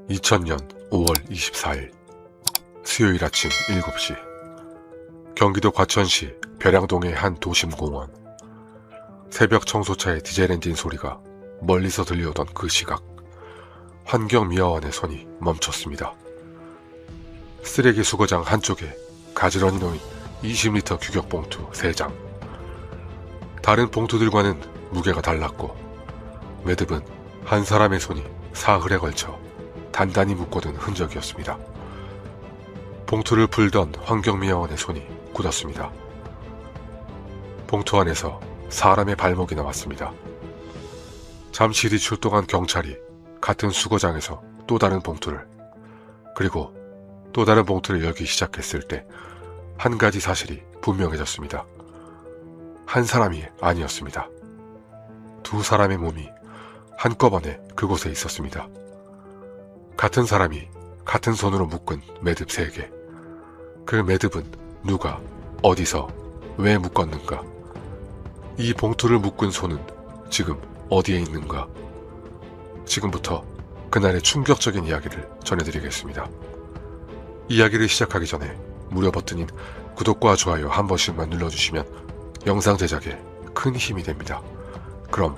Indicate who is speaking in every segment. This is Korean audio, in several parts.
Speaker 1: 2000년 5월 24일 수요일 아침 7시 경기도 과천시 벼량동의 한 도심공원. 새벽 청소차의 디젤 엔진 소리가 멀리서 들려오던 그 시각, 환경미화원의 손이 멈췄습니다. 쓰레기 수거장 한쪽에 가지런히 놓인 20리터 규격봉투 3장. 다른 봉투들과는 무게가 달랐고 매듭은 한 사람의 손이 사흘에 걸쳐 단단히 묶어둔 흔적이었습니다. 봉투를 풀던 환경미화원의 손이 굳었습니다. 봉투 안에서 사람의 발목이 나왔습니다. 잠시 뒤 출동한 경찰이 같은 수거장에서 또 다른 봉투를, 그리고 또 다른 봉투를 열기 시작했을 때 한 가지 사실이 분명해졌습니다. 한 사람이 아니었습니다. 두 사람의 몸이 한꺼번에 그곳에 있었습니다. 같은 사람이 같은 손으로 묶은 매듭 3개. 그 매듭은 누가, 어디서, 왜 묶었는가? 이 봉투를 묶은 손은 지금 어디에 있는가? 지금부터 그날의 충격적인 이야기를 전해드리겠습니다. 이야기를 시작하기 전에 무료 버튼인 구독과 좋아요 한 번씩만 눌러주시면 영상 제작에 큰 힘이 됩니다. 그럼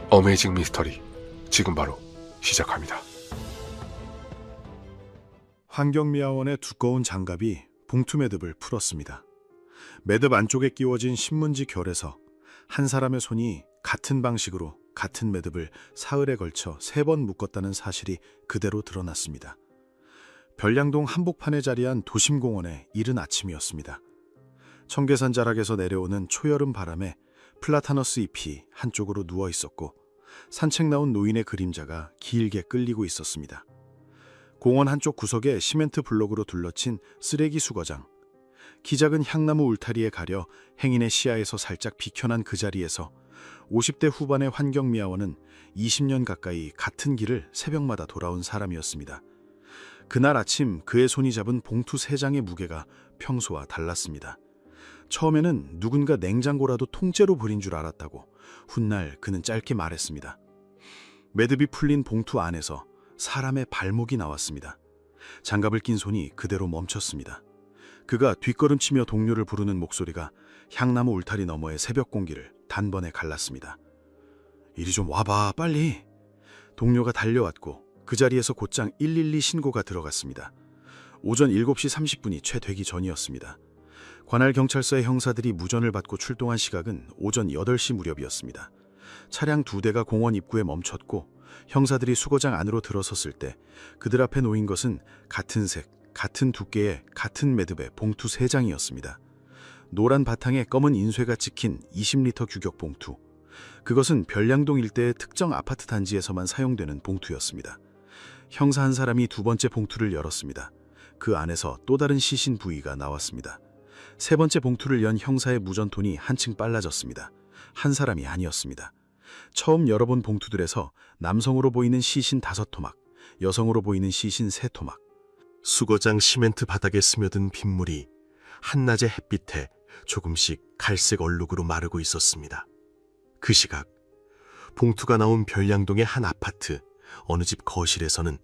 Speaker 1: 어메이징 미스터리 지금 바로 시작합니다.
Speaker 2: 환경미화원의 두꺼운 장갑이 봉투 매듭을 풀었습니다. 매듭 안쪽에 끼워진 신문지 결에서 한 사람의 손이 같은 방식으로 같은 매듭을 사흘에 걸쳐 3번 묶었다는 사실이 그대로 드러났습니다. 별량동 한복판에 자리한 도심공원의 이른 아침이었습니다. 청계산 자락에서 내려오는 초여름 바람에 플라타너스 잎이 한쪽으로 누워 있었고 산책 나온 노인의 그림자가 길게 끌리고 있었습니다. 공원 한쪽 구석에 시멘트 블록으로 둘러친 쓰레기 수거장. 기작은 향나무 울타리에 가려 행인의 시야에서 살짝 비켜난 그 자리에서 50대 후반의 환경미화원은 20년 가까이 같은 길을 새벽마다 돌아온 사람이었습니다. 그날 아침 그의 손이 잡은 봉투 3장의 무게가 평소와 달랐습니다. 처음에는 누군가 냉장고라도 통째로 버린 줄 알았다고 훗날 그는 짧게 말했습니다. 매듭이 풀린 봉투 안에서 사람의 발목이 나왔습니다. 장갑을 낀 손이 그대로 멈췄습니다. 그가 뒷걸음치며 동료를 부르는 목소리가 향나무 울타리 너머의 새벽 공기를 단번에 갈랐습니다. 이리 좀 와봐, 빨리. 동료가 달려왔고 그 자리에서 곧장 112 신고가 들어갔습니다. 오전 7시 30분이 채 되기 전이었습니다. 관할 경찰서의 형사들이 무전을 받고 출동한 시각은 오전 8시 무렵이었습니다. 차량 2대가 공원 입구에 멈췄고 형사들이 수거장 안으로 들어섰을 때 그들 앞에 놓인 것은 같은 색, 같은 두께의 같은 매듭의 봉투 3장이었습니다. 노란 바탕에 검은 인쇄가 찍힌 20리터 규격 봉투. 그것은 별량동 일대의 특정 아파트 단지에서만 사용되는 봉투였습니다. 형사 한 사람이 두 번째 봉투를 열었습니다. 그 안에서 또 다른 시신 부위가 나왔습니다. 세 번째 봉투를 연 형사의 무전톤이 한층 빨라졌습니다. 한 사람이 아니었습니다. 처음 열어본 봉투들에서 남성으로 보이는 시신 5토막, 여성으로 보이는 시신 3토막.
Speaker 3: 수거장 시멘트 바닥에 스며든 빗물이 한낮의 햇빛에 조금씩 갈색 얼룩으로 마르고 있었습니다. 그 시각, 봉투가 나온 별량동의 한 아파트 어느 집 거실에서는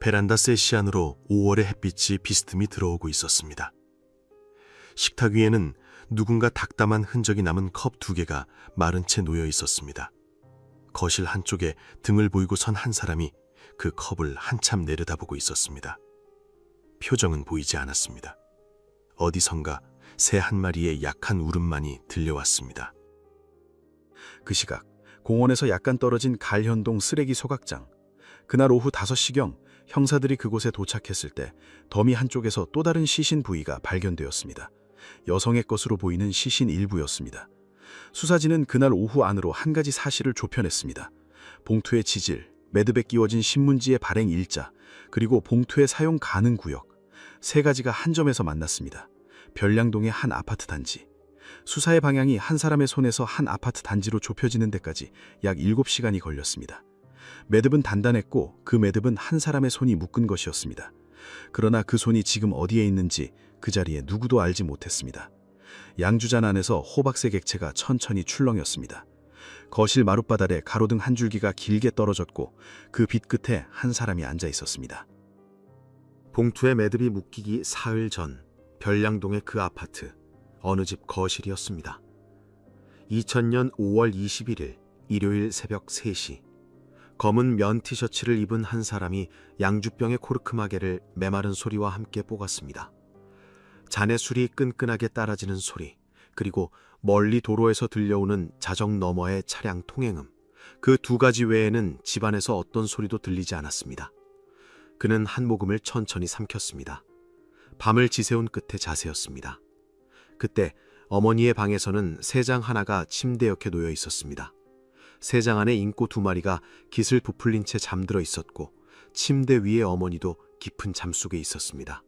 Speaker 3: 베란다 세시 안으로 5월의 햇빛이 비스듬히 들어오고 있었습니다. 식탁 위에는 누군가 닭담한 흔적이 남은 컵 2개가 마른 채 놓여 있었습니다. 거실 한쪽에 등을 보이고 선 한 사람이 그 컵을 한참 내려다보고 있었습니다. 표정은 보이지 않았습니다. 어디선가 새 한 마리의 약한 울음만이 들려왔습니다.
Speaker 2: 그 시각, 공원에서 약간 떨어진 갈현동 쓰레기 소각장. 그날 오후 5시경 형사들이 그곳에 도착했을 때 더미 한쪽에서 또 다른 시신 부위가 발견되었습니다. 여성의 것으로 보이는 시신 일부였습니다. 수사진은 그날 오후 안으로 한 가지 사실을 좁혀냈습니다. 봉투의 지질, 매듭에 끼워진 신문지의 발행 일자, 그리고 봉투의 사용 가능 구역. 3가지가 한 점에서 만났습니다. 별량동의 한 아파트 단지. 수사의 방향이 한 사람의 손에서 한 아파트 단지로 좁혀지는 데까지 약 7시간이 걸렸습니다. 매듭은 단단했고 그 매듭은 한 사람의 손이 묶은 것이었습니다. 그러나 그 손이 지금 어디에 있는지 그 자리에 누구도 알지 못했습니다. 양주잔 안에서 호박색 액체가 천천히 출렁였습니다. 거실 마룻바닥에 가로등 한 줄기가 길게 떨어졌고 그 빛 끝에 한 사람이 앉아 있었습니다.
Speaker 3: 봉투에 매듭이 묶이기 사흘 전 별량동의 그 아파트 어느 집 거실이었습니다. 2000년 5월 21일 일요일 새벽 3시 검은 면 티셔츠를 입은 한 사람이 양주병의 코르크마개를 메마른 소리와 함께 뽀갔습니다. 잔의 술이 끈끈하게 따라지는 소리, 그리고 멀리 도로에서 들려오는 자정 너머의 차량 통행음, 그 두 가지 외에는 집안에서 어떤 소리도 들리지 않았습니다. 그는 한 모금을 천천히 삼켰습니다. 밤을 지새운 끝에 자세였습니다. 그때 어머니의 방에서는 새장 하나가 침대 옆에 놓여 있었습니다. 새장 안에 인꼬 2마리가 깃을 부풀린 채 잠들어 있었고 침대 위에 어머니도 깊은 잠속에 있었습니다.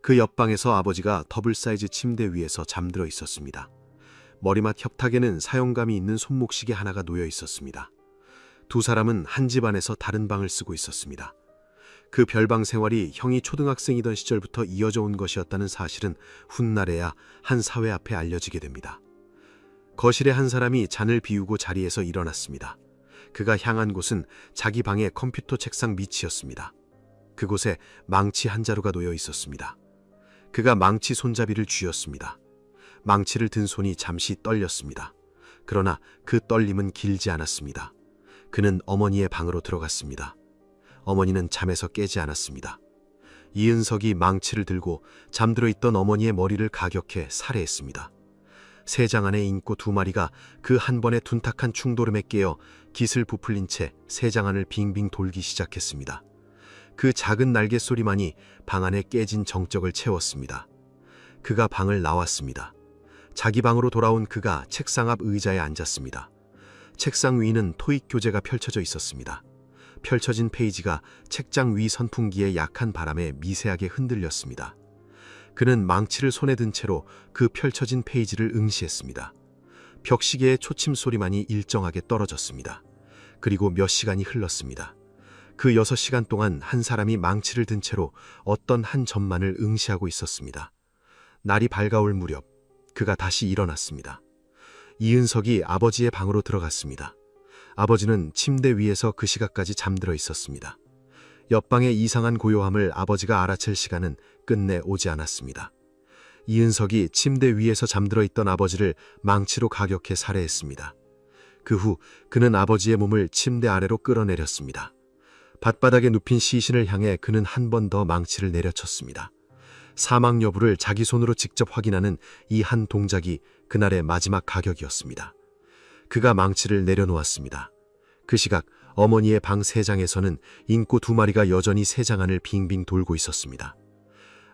Speaker 3: 그 옆방에서 아버지가 더블 사이즈 침대 위에서 잠들어 있었습니다. 머리맡 협탁에는 사용감이 있는 손목시계 하나가 놓여 있었습니다. 두 사람은 한 집안에서 다른 방을 쓰고 있었습니다. 그 별방 생활이 형이 초등학생이던 시절부터 이어져 온 것이었다는 사실은 훗날에야 한 사회 앞에 알려지게 됩니다. 거실에 한 사람이 잔을 비우고 자리에서 일어났습니다. 그가 향한 곳은 자기 방의 컴퓨터 책상 밑이었습니다. 그곳에 망치 한 자루가 놓여 있었습니다. 그가 망치 손잡이를 쥐었습니다. 망치를 든 손이 잠시 떨렸습니다. 그러나 그 떨림은 길지 않았습니다. 그는 어머니의 방으로 들어갔습니다. 어머니는 잠에서 깨지 않았습니다. 이은석이 망치를 들고 잠들어 있던 어머니의 머리를 가격해 살해했습니다. 새장 안에 인꼬 2마리가 그 한 번의 둔탁한 충돌음에 깨어 깃을 부풀린 채 새장 안을 빙빙 돌기 시작했습니다. 그 작은 날개 소리만이 방 안에 깨진 정적을 채웠습니다. 그가 방을 나왔습니다. 자기 방으로 돌아온 그가 책상 앞 의자에 앉았습니다. 책상 위는 토익 교재가 펼쳐져 있었습니다. 펼쳐진 페이지가 책장 위 선풍기의 약한 바람에 미세하게 흔들렸습니다. 그는 망치를 손에 든 채로 그 펼쳐진 페이지를 응시했습니다. 벽시계의 초침 소리만이 일정하게 떨어졌습니다. 그리고 몇 시간이 흘렀습니다. 그 6시간 동안 한 사람이 망치를 든 채로 어떤 한 점만을 응시하고 있었습니다. 날이 밝아올 무렵 그가 다시 일어났습니다. 이은석이 아버지의 방으로 들어갔습니다. 아버지는 침대 위에서 그 시각까지 잠들어 있었습니다. 옆방의 이상한 고요함을 아버지가 알아챌 시간은 끝내 오지 않았습니다. 이은석이 침대 위에서 잠들어 있던 아버지를 망치로 가격해 살해했습니다. 그 후 그는 아버지의 몸을 침대 아래로 끌어내렸습니다. 밭바닥에 눕힌 시신을 향해 그는 한 번 더 망치를 내려쳤습니다. 사망 여부를 자기 손으로 직접 확인하는 이 한 동작이 그날의 마지막 가격이었습니다. 그가 망치를 내려놓았습니다. 그 시각 어머니의 방 새장에서는 인꼬 2마리가 여전히 새장 안을 빙빙 돌고 있었습니다.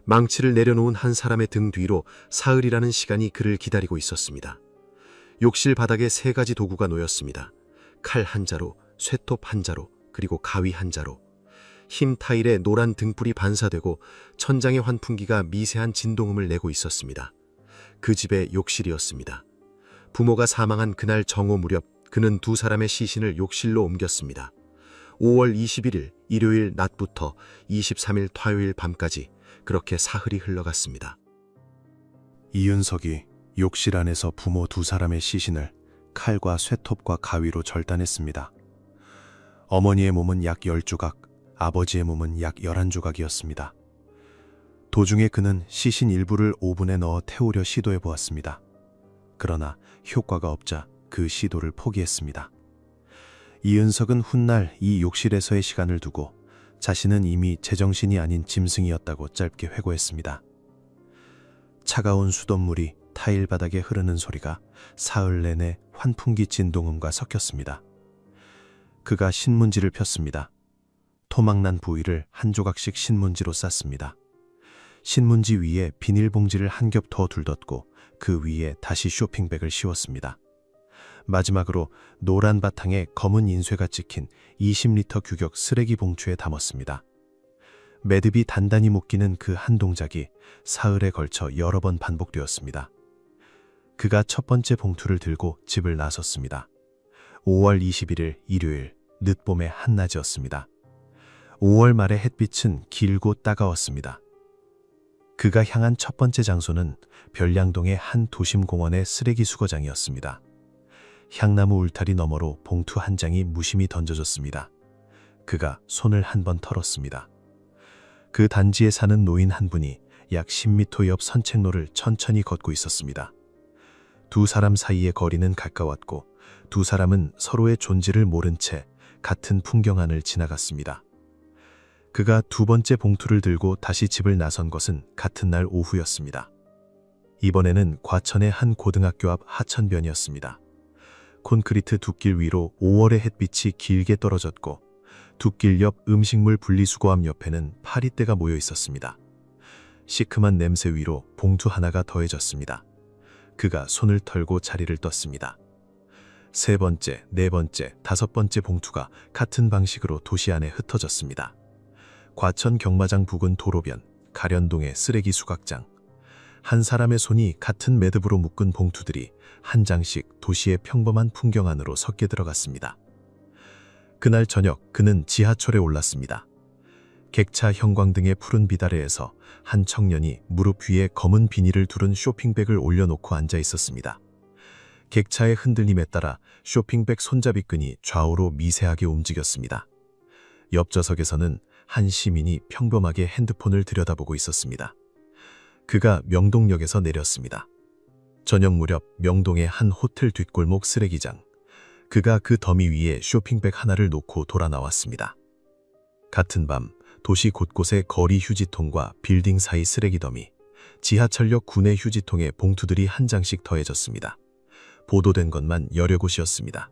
Speaker 3: 망치를 내려놓은 한 사람의 등 뒤로 사흘이라는 시간이 그를 기다리고 있었습니다. 욕실 바닥에 3가지 도구가 놓였습니다. 칼 한 자루, 쇠톱 한 자루, 그리고 가위 한 자루. 흰 타일에 노란 등불이 반사되고 천장의 환풍기가 미세한 진동음을 내고 있었습니다. 그 집의 욕실이었습니다. 부모가 사망한 그날 정오 무렵 그는 두 사람의 시신을 욕실로 옮겼습니다. 5월 21일 일요일 낮부터 23일 화요일 밤까지 그렇게 사흘이 흘러갔습니다.
Speaker 2: 이윤석이 욕실 안에서 부모 두 사람의 시신을 칼과 쇠톱과 가위로 절단했습니다. 어머니의 몸은 약 10조각, 아버지의 몸은 약 11조각이었습니다. 도중에 그는 시신 일부를 오븐에 넣어 태우려 시도해 보았습니다. 그러나 효과가 없자 그 시도를 포기했습니다. 이은석은 훗날 이 욕실에서의 시간을 두고 자신은 이미 제정신이 아닌 짐승이었다고 짧게 회고했습니다. 차가운 수돗물이 타일 바닥에 흐르는 소리가 사흘 내내 환풍기 진동음과 섞였습니다. 그가 신문지를 폈습니다. 토막난 부위를 한 조각씩 신문지로 쌌습니다. 신문지 위에 비닐봉지를 한 겹 더 둘렀고 그 위에 다시 쇼핑백을 씌웠습니다. 마지막으로 노란 바탕에 검은 인쇄가 찍힌 20리터 규격 쓰레기 봉투에 담았습니다. 매듭이 단단히 묶이는 그 한 동작이 사흘에 걸쳐 여러 번 반복되었습니다. 그가 첫 번째 봉투를 들고 집을 나섰습니다. 5월 21일 일요일 늦봄의 한낮이었습니다. 5월 말의 햇빛은 길고 따가웠습니다. 그가 향한 첫 번째 장소는 별량동의 한 도심공원의 쓰레기 수거장이었습니다. 향나무 울타리 너머로 봉투 한 장이 무심히 던져졌습니다. 그가 손을 한 번 털었습니다. 그 단지에 사는 노인 한 분이 약 10m 옆 산책로를 천천히 걷고 있었습니다. 두 사람 사이의 거리는 가까웠고 두 사람은 서로의 존재를 모른 채 같은 풍경 안을 지나갔습니다. 그가 두 번째 봉투를 들고 다시 집을 나선 것은 같은 날 오후였습니다. 이번에는 과천의 한 고등학교 앞 하천변이었습니다. 콘크리트 둑길 위로 5월의 햇빛이 길게 떨어졌고 둑길 옆 음식물 분리수거함 옆에는 파리떼가 모여 있었습니다. 시큼한 냄새 위로 봉투 하나가 더해졌습니다. 그가 손을 털고 자리를 떴습니다. 세 번째, 네 번째, 다섯 번째 봉투가 같은 방식으로 도시 안에 흩어졌습니다. 과천 경마장 부근 도로변, 가련동의 쓰레기 수각장. 한 사람의 손이 같은 매듭으로 묶은 봉투들이 한 장씩 도시의 평범한 풍경 안으로 섞여 들어갔습니다. 그날 저녁 그는 지하철에 올랐습니다. 객차 형광등의 푸른 빛 아래에서 한 청년이 무릎 위에 검은 비닐을 두른 쇼핑백을 올려놓고 앉아 있었습니다. 객차의 흔들림에 따라 쇼핑백 손잡이끈이 좌우로 미세하게 움직였습니다. 옆 좌석에서는 한 시민이 평범하게 핸드폰을 들여다보고 있었습니다. 그가 명동역에서 내렸습니다. 저녁 무렵 명동의 한 호텔 뒷골목 쓰레기장. 그가 그 더미 위에 쇼핑백 하나를 놓고 돌아 나왔습니다. 같은 밤 도시 곳곳의 거리 휴지통과 빌딩 사이 쓰레기 더미, 지하철역 구내 휴지통에 봉투들이 한 장씩 더해졌습니다. 보도된 것만 여러 곳이었습니다.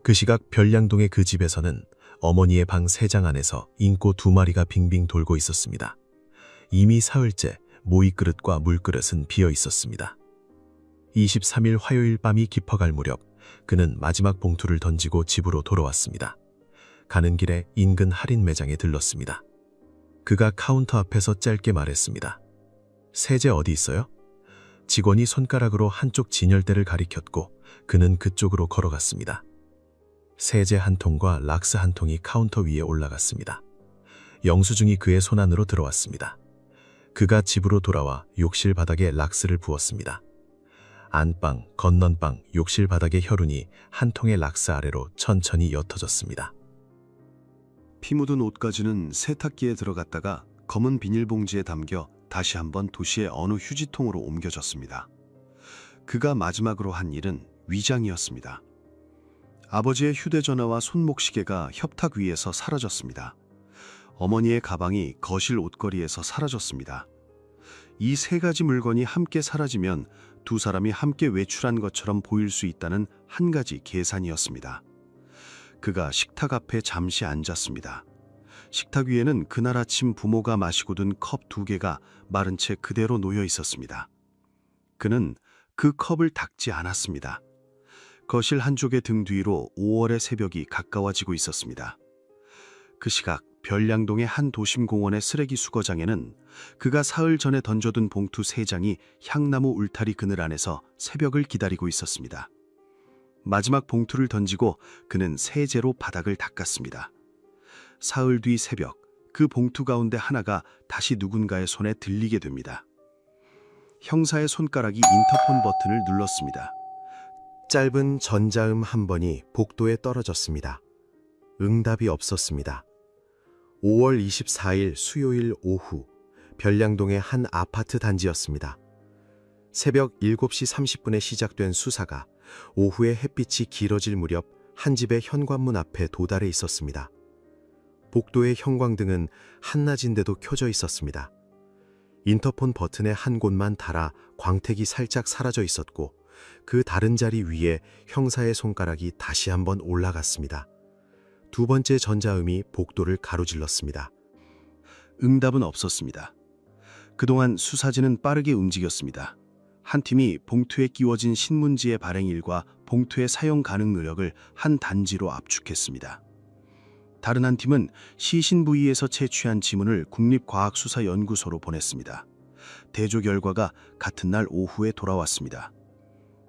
Speaker 2: 그 시각 별량동의 그 집에서는 어머니의 방 3장 안에서 인꼬 2마리가 빙빙 돌고 있었습니다. 이미 사흘째 모이그릇과 물그릇은 비어 있었습니다. 23일 화요일 밤이 깊어갈 무렵 그는 마지막 봉투를 던지고 집으로 돌아왔습니다. 가는 길에 인근 할인 매장에 들렀습니다. 그가 카운터 앞에서 짧게 말했습니다. 세제 어디 있어요? 직원이 손가락으로 한쪽 진열대를 가리켰고 그는 그쪽으로 걸어갔습니다. 세제 한 통과 락스 한 통이 카운터 위에 올라갔습니다. 영수증이 그의 손 안으로 들어왔습니다. 그가 집으로 돌아와 욕실 바닥에 락스를 부었습니다. 안방, 건넌방, 욕실 바닥의 혈흔이 한 통의 락스 아래로 천천히 옅어졌습니다.
Speaker 4: 피 묻은 옷까지는 세탁기에 들어갔다가 검은 비닐봉지에 담겨 다시 한번 도시의 어느 휴지통으로 옮겨졌습니다. 그가 마지막으로 한 일은 위장이었습니다. 아버지의 휴대전화와 손목시계가 협탁 위에서 사라졌습니다. 어머니의 가방이 거실 옷걸이에서 사라졌습니다. 이 3가지 물건이 함께 사라지면 두 사람이 함께 외출한 것처럼 보일 수 있다는 한 가지 계산이었습니다. 그가 식탁 앞에 잠시 앉았습니다. 식탁 위에는 그날 아침 부모가 마시고 둔 컵 2개가 마른 채 그대로 놓여 있었습니다. 그는 그 컵을 닦지 않았습니다. 거실 한쪽의 등 뒤로 5월의 새벽이 가까워지고 있었습니다. 그 시각 별량동의 한 도심공원의 쓰레기 수거장에는 그가 사흘 전에 던져둔 봉투 3장이 향나무 울타리 그늘 안에서 새벽을 기다리고 있었습니다. 마지막 봉투를 던지고 그는 세제로 바닥을 닦았습니다. 사흘 뒤 새벽, 그 봉투 가운데 하나가 다시 누군가의 손에 들리게 됩니다. 형사의 손가락이 인터폰 버튼을 눌렀습니다.
Speaker 3: 짧은 전자음 한 번이 복도에 떨어졌습니다. 응답이 없었습니다. 5월 24일 수요일 오후, 별량동의 한 아파트 단지였습니다. 새벽 7시 30분에 시작된 수사가 오후에 햇빛이 길어질 무렵 한 집의 현관문 앞에 도달해 있었습니다. 복도의 형광등은 한낮인데도 켜져 있었습니다. 인터폰 버튼의 한 곳만 달아 광택이 살짝 사라져 있었고 그 다른 자리 위에 형사의 손가락이 다시 한번 올라갔습니다. 두 번째 전자음이 복도를 가로질렀습니다.
Speaker 4: 응답은 없었습니다. 그동안 수사진은 빠르게 움직였습니다. 한 팀이 봉투에 끼워진 신문지의 발행일과 봉투의 사용 가능 노력을 한 단지로 압축했습니다. 다른 한 팀은 시신 부위에서 채취한 지문을 국립과학수사연구소로 보냈습니다. 대조 결과가 같은 날 오후에 돌아왔습니다.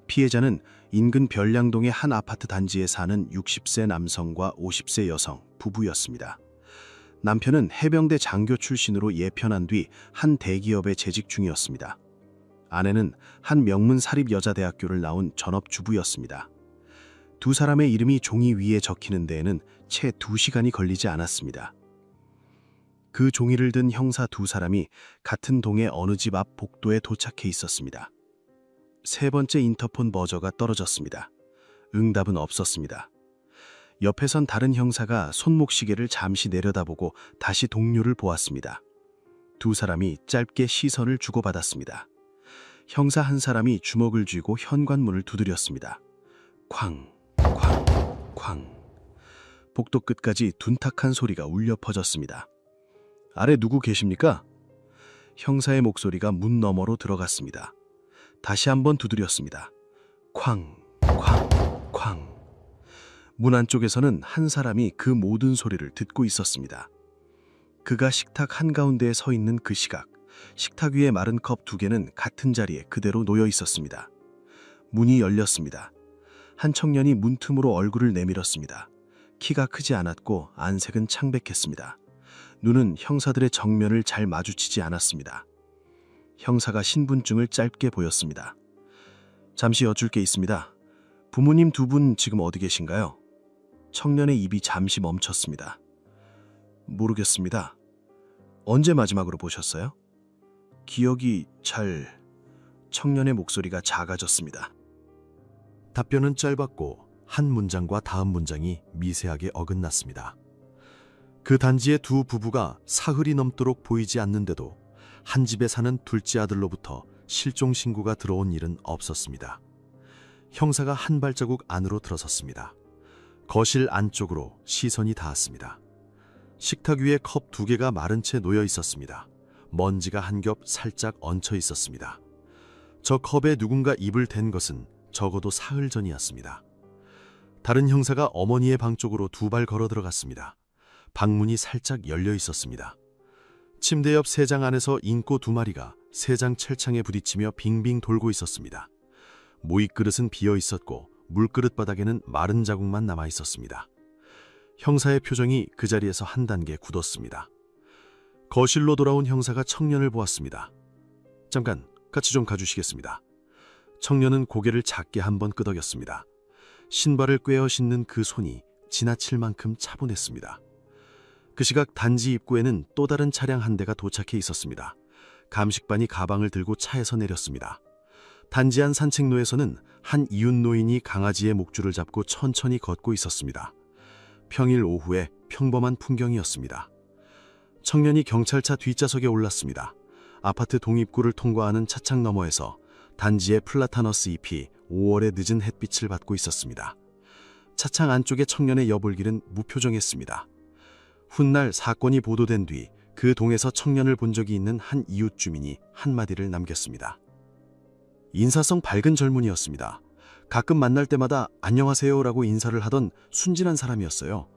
Speaker 4: 피해자는 인근 별량동의 한 아파트 단지에 사는 60세 남성과 50세 여성 부부였습니다. 남편은 해병대 장교 출신으로 예편한 뒤 한 대기업에 재직 중이었습니다. 아내는 한 명문 사립여자대학교를 나온 전업주부였습니다.
Speaker 2: 두 사람의 이름이 종이 위에 적히는 데에는 채 2시간이 걸리지 않았습니다. 그 종이를 든 형사 두 사람이 같은 동의 어느 집 앞 복도에 도착해 있었습니다. 세 번째 인터폰 버저가 떨어졌습니다. 응답은 없었습니다. 옆에 선 다른 형사가 손목시계를 잠시 내려다보고 다시 동료를 보았습니다. 두 사람이 짧게 시선을 주고받았습니다. 형사 한 사람이 주먹을 쥐고 현관문을 두드렸습니다. 쾅, 쾅, 쾅. 복도 끝까지 둔탁한 소리가 울려 퍼졌습니다. 아래 누구 계십니까? 형사의 목소리가 문 너머로 들어갔습니다. 다시 한번 두드렸습니다. 쾅, 쾅, 쾅. 문 안쪽에서는 한 사람이 그 모든 소리를 듣고 있었습니다. 그가 식탁 한가운데에 서 있는 그 시각, 식탁 위에 마른 컵 2개는 같은 자리에 그대로 놓여 있었습니다. 문이 열렸습니다. 한 청년이 문틈으로 얼굴을 내밀었습니다. 키가 크지 않았고 안색은 창백했습니다. 눈은 형사들의 정면을 잘 마주치지 않았습니다. 형사가 신분증을 짧게 보였습니다. 잠시 여쭐 게 있습니다. 부모님 2분 지금 어디 계신가요? 청년의 입이 잠시 멈췄습니다. 모르겠습니다. 언제 마지막으로 보셨어요? 기억이 잘... 청년의 목소리가 작아졌습니다.
Speaker 3: 답변은 짧았고 한 문장과 다음 문장이 미세하게 어긋났습니다. 그 단지의 두 부부가 사흘이 넘도록 보이지 않는데도 한 집에 사는 둘째 아들로부터 실종 신고가 들어온 일은 없었습니다. 형사가 한 발자국 안으로 들어섰습니다. 거실 안쪽으로 시선이 닿았습니다. 식탁 위에 컵 2개가 마른 채 놓여 있었습니다. 먼지가 한 겹 살짝 얹혀 있었습니다. 저 컵에 누군가 입을 댄 것은 적어도 사흘 전이었습니다. 다른 형사가 어머니의 방 쪽으로 2발 걸어 들어갔습니다. 방문이 살짝 열려 있었습니다. 침대 옆 세장 안에서 인꼬 2마리가 세장 철창에 부딪히며 빙빙 돌고 있었습니다. 모이 그릇은 비어 있었고 물그릇 바닥에는 마른 자국만 남아 있었습니다. 형사의 표정이 그 자리에서 한 단계 굳었습니다. 거실로 돌아온 형사가 청년을 보았습니다. 잠깐 같이 좀 가주시겠습니다. 청년은 고개를 작게 한번 끄덕였습니다. 신발을 꿰어 신는 그 손이 지나칠 만큼 차분했습니다. 그 시각 단지 입구에는 또 다른 차량 한 대가 도착해 있었습니다. 감식반이 가방을 들고 차에서 내렸습니다. 단지 안 산책로에서는 한 이웃 노인이 강아지의 목줄을 잡고 천천히 걷고 있었습니다. 평일 오후에 평범한 풍경이었습니다. 청년이 경찰차 뒷좌석에 올랐습니다. 아파트 동입구를 통과하는 차창 너머에서 단지의 플라타너스 잎이 5월의 늦은 햇빛을 받고 있었습니다. 차창 안쪽의 청년의 여볼길은 무표정했습니다. 훗날 사건이 보도된 뒤 그 동에서 청년을 본 적이 있는 한 이웃 주민이 한마디를 남겼습니다. 인사성 밝은 젊은이였습니다. 가끔 만날 때마다 안녕하세요라고 인사를 하던 순진한 사람이었어요.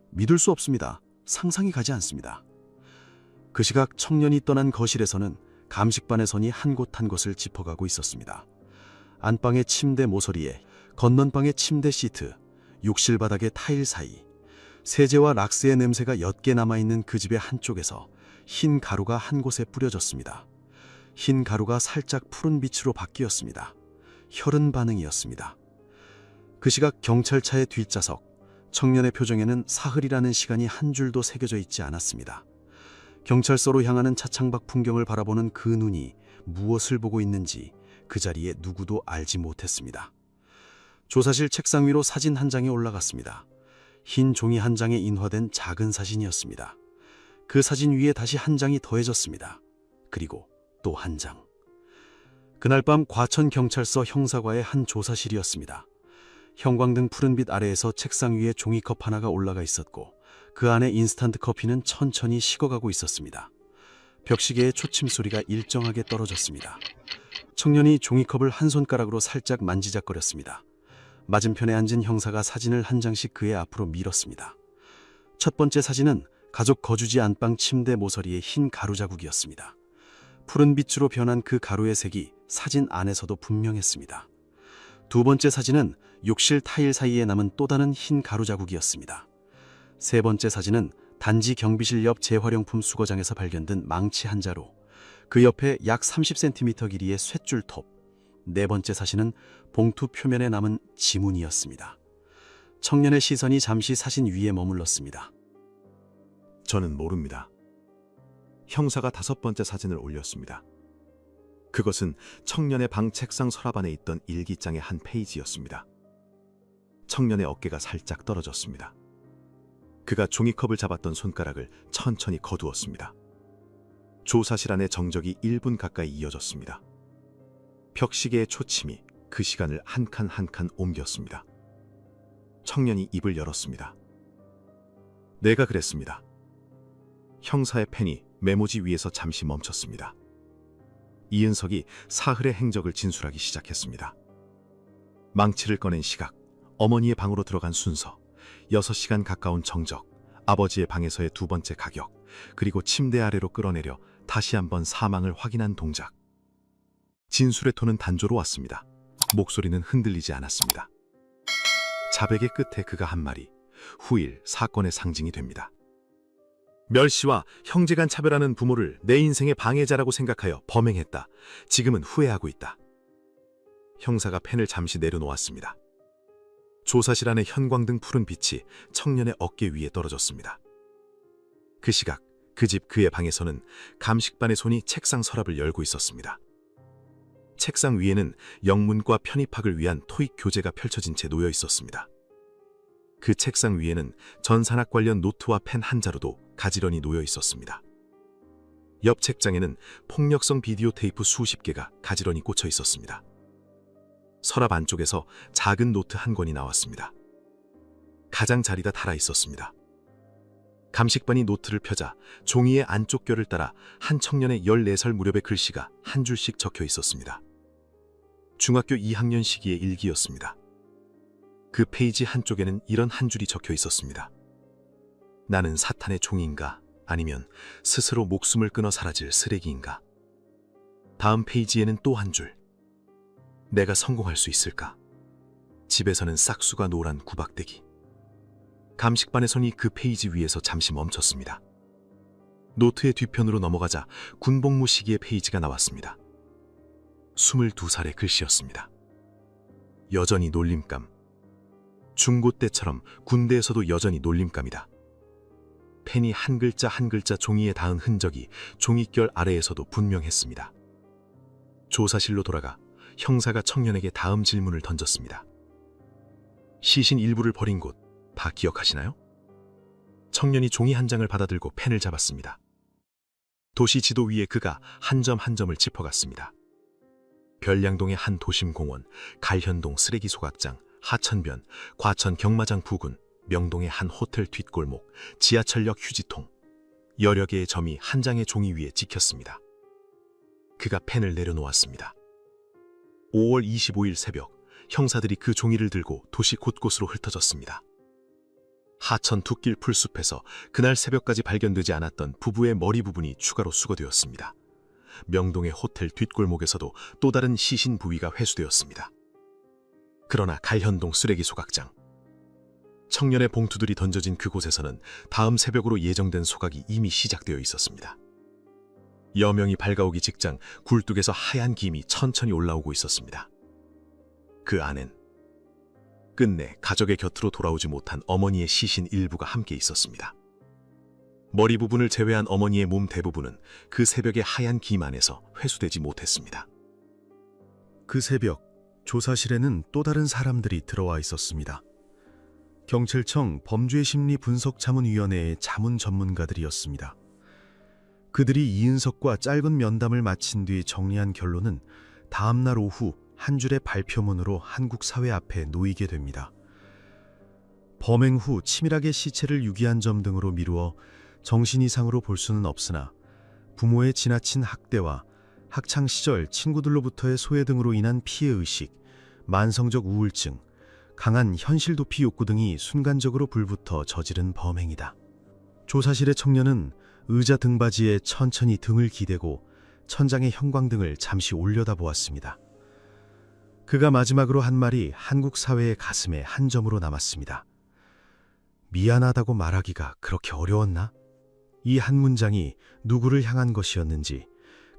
Speaker 3: 믿을 수 없습니다. 상상이 가지 않습니다. 그 시각 청년이 떠난 거실에서는 감식반의 선이 한 곳 한 곳을 짚어가고 있었습니다. 안방의 침대 모서리에, 건넌방의 침대 시트, 욕실 바닥의 타일 사이, 세제와 락스의 냄새가 옅게 남아있는 그 집의 한쪽에서 흰 가루가 한 곳에 뿌려졌습니다. 흰 가루가 살짝 푸른 빛으로 바뀌었습니다. 혈흔 반응이었습니다. 그 시각 경찰차의 뒷좌석, 청년의 표정에는 사흘이라는 시간이 한 줄도 새겨져 있지 않았습니다. 경찰서로 향하는 차창 밖 풍경을 바라보는 그 눈이 무엇을 보고 있는지 그 자리에 누구도 알지 못했습니다. 조사실 책상 위로 사진 한 장이 올라갔습니다. 흰 종이 한 장에 인화된 작은 사진이었습니다. 그 사진 위에 다시 한 장이 더해졌습니다. 그리고 또 한 장. 그날 밤 과천경찰서 형사과의 한 조사실이었습니다. 형광등 푸른빛 아래에서 책상 위에 종이컵 하나가 올라가 있었고 그 안에 인스턴트 커피는 천천히 식어가고 있었습니다. 벽시계의 초침 소리가 일정하게 떨어졌습니다. 청년이 종이컵을 한 손가락으로 살짝 만지작거렸습니다. 맞은편에 앉은 형사가 사진을 한 장씩 그의 앞으로 밀었습니다. 첫 번째 사진은 가족 거주지 안방 침대 모서리의 흰 가루 자국이었습니다. 푸른 빛으로 변한 그 가루의 색이 사진 안에서도 분명했습니다. 두 번째 사진은 욕실 타일 사이에 남은 또 다른 흰 가루 자국이었습니다. 세 번째 사진은 단지 경비실 옆 재활용품 수거장에서 발견된 망치 한 자루, 그 옆에 약 30cm 길이의 쇳줄 톱, 네 번째 사진은 봉투 표면에 남은 지문이었습니다.
Speaker 5: 청년의 시선이 잠시 사진 위에 머물렀습니다.
Speaker 6: 저는 모릅니다. 형사가 5번째 사진을 올렸습니다. 그것은 청년의 방 책상 서랍 안에 있던 일기장의 한 페이지였습니다. 청년의 어깨가 살짝 떨어졌습니다. 그가 종이컵을 잡았던 손가락을 천천히 거두었습니다. 조사실 안의 정적이 1분 가까이 이어졌습니다. 벽시계의 초침이 그 시간을 한 칸 한 칸 옮겼습니다. 청년이 입을 열었습니다. 내가 그랬습니다. 형사의 펜이 메모지 위에서 잠시 멈췄습니다. 이은석이 사흘의 행적을 진술하기 시작했습니다. 망치를 꺼낸 시각, 어머니의 방으로 들어간 순서, 6시간 가까운 정적, 아버지의 방에서의 2번째 가격, 그리고 침대 아래로 끌어내려 다시 한번 사망을 확인한 동작. 진술의 톤은 단조로웠습니다. 목소리는 흔들리지 않았습니다. 자백의 끝에 그가 한 말이 후일 사건의 상징이 됩니다. 멸시와 형제간 차별하는 부모를 내 인생의 방해자라고 생각하여 범행했다. 지금은 후회하고 있다. 형사가 펜을 잠시 내려놓았습니다. 조사실 안의 현광등 푸른 빛이 청년의 어깨 위에 떨어졌습니다. 그 시각 그 집 그의 방에서는 감식반의 손이 책상 서랍을 열고 있었습니다. 책상 위에는 영문과 편입학을 위한 토익 교재가 펼쳐진 채 놓여 있었습니다. 그 책상 위에는 전산학 관련 노트와 펜 한 자루도 가지런히 놓여 있었습니다. 옆 책장에는 폭력성 비디오 테이프 수십 개가 가지런히 꽂혀 있었습니다. 서랍 안쪽에서 작은 노트 한 권이 나왔습니다. 가장자리가 달아 있었습니다. 감식반이 노트를 펴자 종이의 안쪽 결을 따라 한 청년의 14살 무렵의 글씨가 한 줄씩 적혀 있었습니다. 중학교 2학년 시기의 일기였습니다. 그 페이지 한쪽에는 이런 한 줄이 적혀 있었습니다. 나는 사탄의 종인가 아니면 스스로 목숨을 끊어 사라질 쓰레기인가. 다음 페이지에는 또 한 줄. 내가 성공할 수 있을까? 집에서는 싹수가 노란 구박대기. 감식반의 손이 그 페이지 위에서 잠시 멈췄습니다. 노트의 뒤편으로 넘어가자 군복무 시기의 페이지가 나왔습니다. 22살의 글씨였습니다. 여전히 놀림감. 중고 때처럼 군대에서도 여전히 놀림감이다. 펜이 한 글자 한 글자 종이에 닿은 흔적이 종이결 아래에서도 분명했습니다. 조사실로 돌아가 형사가 청년에게 다음 질문을 던졌습니다. 시신 일부를 버린 곳 다 기억하시나요? 청년이 종이 한 장을 받아들고 펜을 잡았습니다. 도시 지도 위에 그가 한 점 한 점을 짚어갔습니다. 별량동의 한 도심공원, 갈현동 쓰레기 소각장, 하천변, 과천 경마장 부근, 명동의 한 호텔 뒷골목, 지하철역 휴지통, 여러 개의 점이 한 장의 종이 위에 찍혔습니다. 그가 펜을 내려놓았습니다. 5월 25일 새벽, 형사들이 그 종이를 들고 도시 곳곳으로 흩어졌습니다. 하천 둑길 풀숲에서 그날 새벽까지 발견되지 않았던 부부의 머리 부분이 추가로 수거되었습니다. 명동의 호텔 뒷골목에서도 또 다른 시신 부위가 회수되었습니다. 그러나 갈현동 쓰레기 소각장, 청년의 봉투들이 던져진 그곳에서는 다음 새벽으로 예정된 소각이 이미 시작되어 있었습니다. 여명이 밝아오기 직전 굴뚝에서 하얀 김이 천천히 올라오고 있었습니다. 그 안엔 끝내 가족의 곁으로 돌아오지 못한 어머니의 시신 일부가 함께 있었습니다. 머리 부분을 제외한 어머니의 몸 대부분은 그 새벽의 하얀 김 안에서 회수되지 못했습니다.
Speaker 2: 그 새벽 조사실에는 또 다른 사람들이 들어와 있었습니다. 경찰청 범죄심리분석자문위원회의 자문 전문가들이었습니다. 그들이 이은석과 짧은 면담을 마친 뒤 정리한 결론은 다음날 오후 한 줄의 발표문으로 한국 사회 앞에 놓이게 됩니다. 범행 후 치밀하게 시체를 유기한 점 등으로 미루어 정신 이상으로 볼 수는 없으나 부모의 지나친 학대와 학창시절 친구들로부터의 소외 등으로 인한 피해의식, 만성적 우울증, 강한 현실도피 욕구 등이 순간적으로 불붙어 저지른 범행이다. 조사실의 청년은 의자 등받이에 천천히 등을 기대고 천장의 형광등을 잠시 올려다보았습니다. 그가 마지막으로 한 말이 한국 사회의 가슴에 한 점으로 남았습니다. 미안하다고 말하기가 그렇게 어려웠나? 이 한 문장이 누구를 향한 것이었는지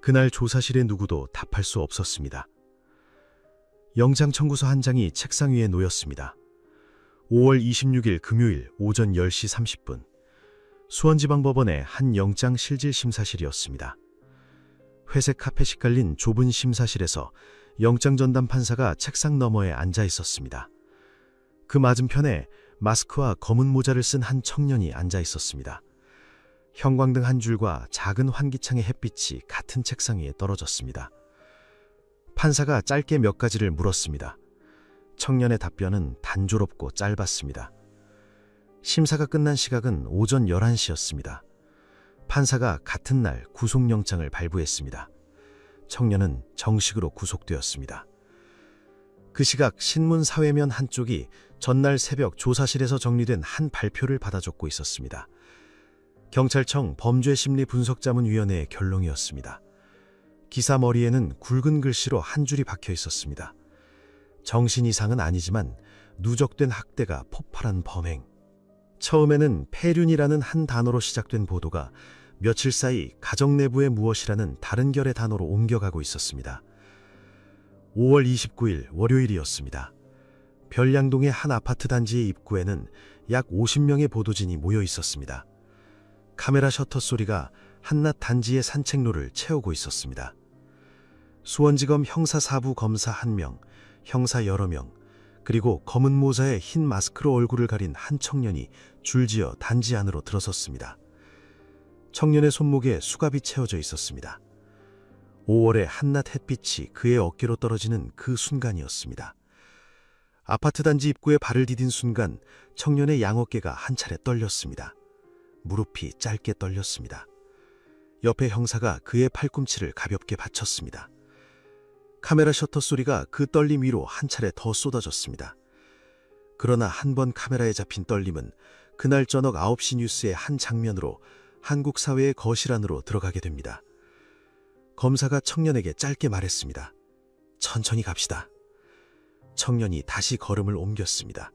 Speaker 2: 그날 조사실의 누구도 답할 수 없었습니다. 영장 청구서 한 장이 책상 위에 놓였습니다. 5월 26일 금요일 오전 10시 30분 수원지방법원의 한 영장 실질 심사실이었습니다. 회색 카펫이 깔린 좁은 심사실에서 영장 전담 판사가 책상 너머에 앉아 있었습니다. 그 맞은편에 마스크와 검은 모자를 쓴 한 청년이 앉아 있었습니다. 형광등 한 줄과 작은 환기창의 햇빛이 같은 책상 위에 떨어졌습니다. 판사가 짧게 몇 가지를 물었습니다. 청년의 답변은 단조롭고 짧았습니다. 심사가 끝난 시각은 오전 11시였습니다. 판사가 같은 날 구속영장을 발부했습니다. 청년은 정식으로 구속되었습니다. 그 시각 신문 사회면 한쪽이 전날 새벽 조사실에서 정리된 한 발표를 받아 적고 있었습니다. 경찰청 범죄심리분석자문위원회의 결론이었습니다. 기사 머리에는 굵은 글씨로 한 줄이 박혀 있었습니다. 정신 이상은 아니지만 누적된 학대가 폭발한 범행. 처음에는 폐륜이라는 한 단어로 시작된 보도가 며칠 사이 가정 내부의 무엇이라는 다른 결의 단어로 옮겨가고 있었습니다. 5월 29일 월요일이었습니다. 별량동의 한 아파트 단지의 입구에는 약 50명의 보도진이 모여 있었습니다. 카메라 셔터 소리가 한낮 단지의 산책로를 채우고 있었습니다. 수원지검 형사4부 검사 1명, 형사 여러 명, 그리고 검은 모자에 흰 마스크로 얼굴을 가린 한 청년이 줄지어 단지 안으로 들어섰습니다. 청년의 손목에 수갑이 채워져 있었습니다. 5월의 한낮 햇빛이 그의 어깨로 떨어지는 그 순간이었습니다. 아파트 단지 입구에 발을 디딘 순간 청년의 양어깨가 한 차례 떨렸습니다. 무릎이 짧게 떨렸습니다. 옆에 형사가 그의 팔꿈치를 가볍게 받쳤습니다. 카메라 셔터 소리가 그 떨림 위로 한 차례 더 쏟아졌습니다. 그러나 한 번 카메라에 잡힌 떨림은 그날 저녁 9시 뉴스의 한 장면으로 한국 사회의 거실 안으로 들어가게 됩니다. 검사가 청년에게 짧게 말했습니다. 천천히 갑시다. 청년이 다시 걸음을 옮겼습니다.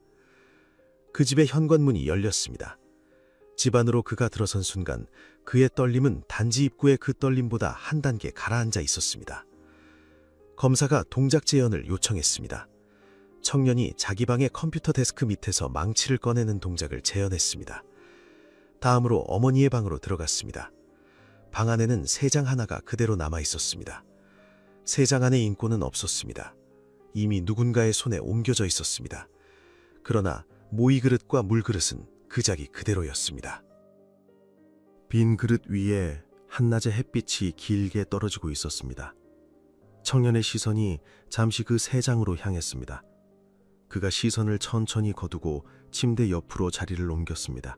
Speaker 2: 그 집의 현관문이 열렸습니다. 집 안으로 그가 들어선 순간 그의 떨림은 단지 입구의 그 떨림보다 한 단계 가라앉아 있었습니다. 검사가 동작 재현을 요청했습니다. 청년이 자기 방의 컴퓨터 데스크 밑에서 망치를 꺼내는 동작을 재현했습니다. 다음으로 어머니의 방으로 들어갔습니다. 방 안에는 세장 하나가 그대로 남아 있었습니다. 세장 안에 인권은 없었습니다. 이미 누군가의 손에 옮겨져 있었습니다. 그러나 모이 그릇과 물그릇은 그 자리 그대로였습니다. 빈 그릇 위에 한낮의 햇빛이 길게 떨어지고 있었습니다. 청년의 시선이 잠시 그 세 장으로 향했습니다. 그가 시선을 천천히 거두고 침대 옆으로 자리를 옮겼습니다.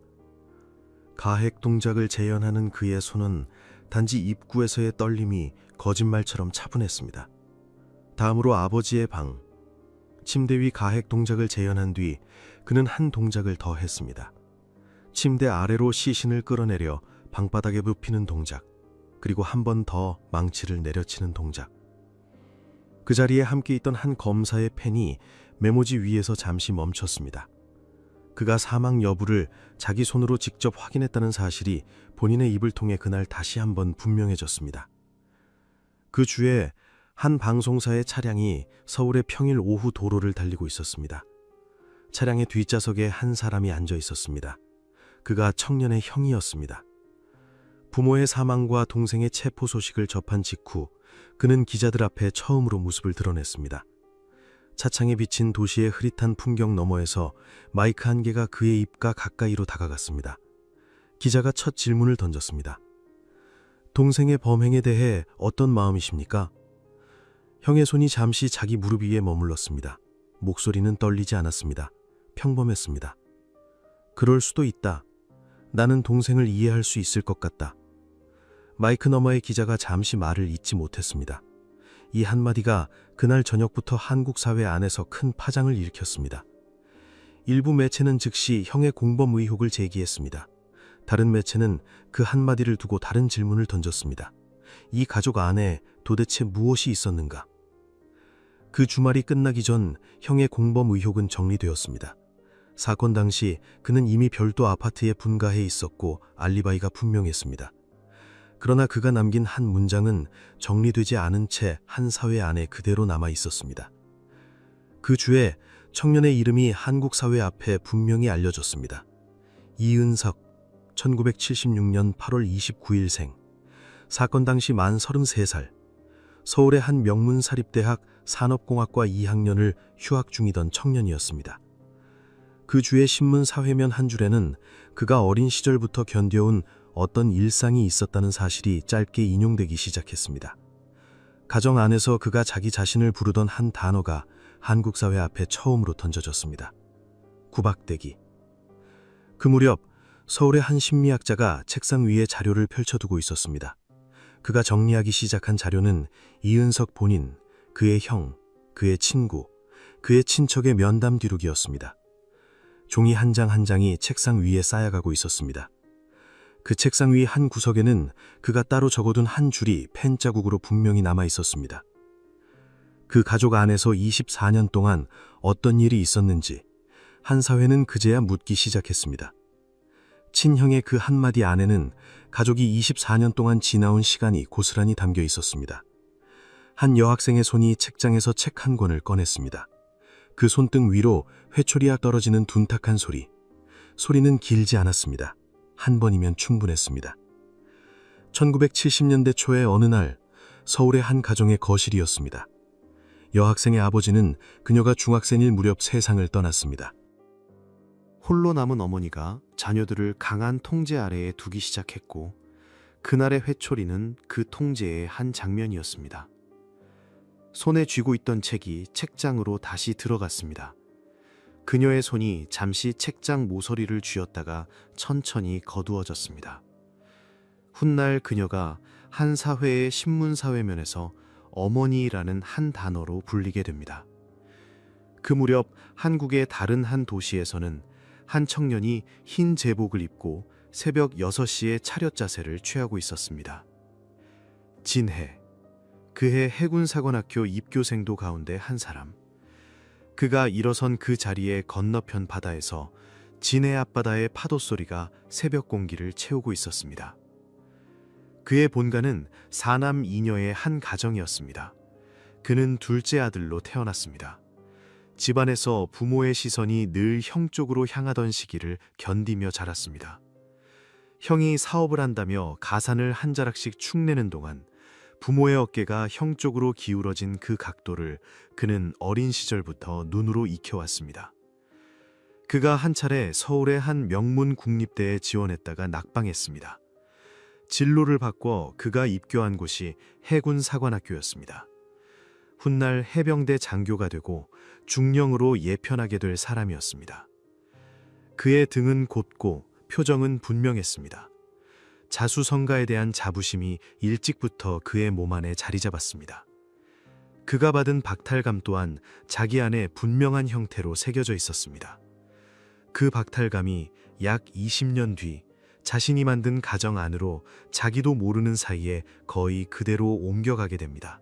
Speaker 2: 가핵 동작을 재현하는 그의 손은 단지 입구에서의 떨림이 거짓말처럼 차분했습니다. 다음으로 아버지의 방. 침대 위 가핵 동작을 재현한 뒤 그는 한 동작을 더 했습니다. 침대 아래로 시신을 끌어내려 방바닥에 눕히는 동작, 그리고 한 번 더 망치를 내려치는 동작. 그 자리에 함께 있던 한 검사의 펜이 메모지 위에서 잠시 멈췄습니다. 그가 사망 여부를 자기 손으로 직접 확인했다는 사실이 본인의 입을 통해 그날 다시 한번 분명해졌습니다. 그 주에 한 방송사의 차량이 서울의 평일 오후 도로를 달리고 있었습니다. 차량의 뒷좌석에 한 사람이 앉아 있었습니다. 그가 청년의 형이었습니다. 부모의 사망과 동생의 체포 소식을 접한 직후 그는 기자들 앞에 처음으로 모습을 드러냈습니다. 차창에 비친 도시의 흐릿한 풍경 너머에서 마이크 한 개가 그의 입과 가까이로 다가갔습니다. 기자가 첫 질문을 던졌습니다. 동생의 범행에 대해 어떤 마음이십니까? 형의 손이 잠시 자기 무릎 위에 머물렀습니다. 목소리는 떨리지 않았습니다. 평범했습니다. 그럴 수도 있다. 나는 동생을 이해할 수 있을 것 같다. 마이크 너머의 기자가 잠시 말을 잇지 못했습니다. 이 한마디가 그날 저녁부터 한국 사회 안에서 큰 파장을 일으켰습니다. 일부 매체는 즉시 형의 공범 의혹을 제기했습니다. 다른 매체는 그 한마디를 두고 다른 질문을 던졌습니다. 이 가족 안에 도대체 무엇이 있었는가? 그 주말이 끝나기 전 형의 공범 의혹은 정리되었습니다. 사건 당시 그는 이미 별도 아파트에 분가해 있었고 알리바이가 분명했습니다. 그러나 그가 남긴 한 문장은 정리되지 않은 채 한 사회 안에 그대로 남아 있었습니다. 그 주에
Speaker 5: 청년의 이름이 한국 사회 앞에 분명히 알려졌습니다. 이은석, 1976년 8월 29일생, 사건 당시 만 33살, 서울의 한 명문 사립대학 산업공학과 2학년을 휴학 중이던 청년이었습니다. 그 주의 신문 사회면 한 줄에는 그가 어린 시절부터 견뎌온 어떤 일상이 있었다는 사실이 짧게 인용되기 시작했습니다. 가정 안에서 그가 자기 자신을 부르던 한 단어가 한국 사회 앞에 처음으로 던져졌습니다. 구박대기. 그 무렵 서울의 한 심리학자가 책상 위에 자료를 펼쳐두고 있었습니다. 그가 정리하기 시작한 자료는 이은석 본인, 그의 형, 그의 친구, 그의 친척의 면담 기록이었습니다. 종이 한 장 한 장이 책상 위에 쌓여가고 있었습니다. 그 책상 위 한 구석에는 그가 따로 적어둔 한 줄이 펜자국으로 분명히 남아 있었습니다. 그 가족 안에서 24년 동안 어떤 일이 있었는지 한 사회는 그제야 묻기 시작했습니다. 친형의 그 한마디 안에는 가족이 24년 동안 지나온 시간이 고스란히 담겨 있었습니다. 한 여학생의 손이 책장에서 책 한 권을 꺼냈습니다. 그 손등 위로 회초리가 떨어지는 둔탁한 소리. 소리는 길지 않았습니다. 한 번이면 충분했습니다. 1970년대 초의 어느 날 서울의 한 가정의 거실이었습니다. 여학생의 아버지는 그녀가 중학생일 무렵 세상을 떠났습니다.
Speaker 4: 홀로 남은 어머니가 자녀들을 강한 통제 아래에 두기 시작했고 그날의 회초리는 그 통제의 한 장면이었습니다. 손에 쥐고 있던 책이 책장으로 다시 들어갔습니다. 그녀의 손이 잠시 책장 모서리를 쥐었다가 천천히 거두어졌습니다. 훗날 그녀가 한 사회의 신문사회면에서 어머니라는 한 단어로 불리게 됩니다. 그 무렵 한국의 다른 한 도시에서는 한 청년이 흰 제복을 입고 새벽 6시에 차렷 자세를 취하고 있었습니다. 진해, 그해 해군사관학교 입교생도 가운데 한 사람. 그가 일어선 그 자리의 건너편 바다에서 진해 앞바다의 파도 소리가 새벽 공기를 채우고 있었습니다. 그의 본가는 4남 2녀의 한 가정이었습니다. 그는 둘째 아들로 태어났습니다. 집안에서 부모의 시선이 늘 형 쪽으로 향하던 시기를 견디며 자랐습니다. 형이 사업을 한다며 가산을 한 자락씩 축내는 동안 부모의 어깨가 형 쪽으로 기울어진 그 각도를 그는 어린 시절부터 눈으로 익혀왔습니다. 그가 한 차례 서울의 한 명문 국립대에 지원했다가 낙방했습니다. 진로를 바꿔 그가 입교한 곳이 해군사관학교였습니다. 훗날 해병대 장교가 되고 중령으로 예편하게 될 사람이었습니다. 그의 등은 곧고 표정은 분명했습니다. 자수성가에 대한 자부심이 일찍부터 그의 몸 안에 자리 잡았습니다. 그가 받은 박탈감 또한 자기 안에 분명한 형태로 새겨져 있었습니다. 그 박탈감이 약 20년 뒤 자신이 만든 가정 안으로 자기도 모르는 사이에 거의 그대로 옮겨가게 됩니다.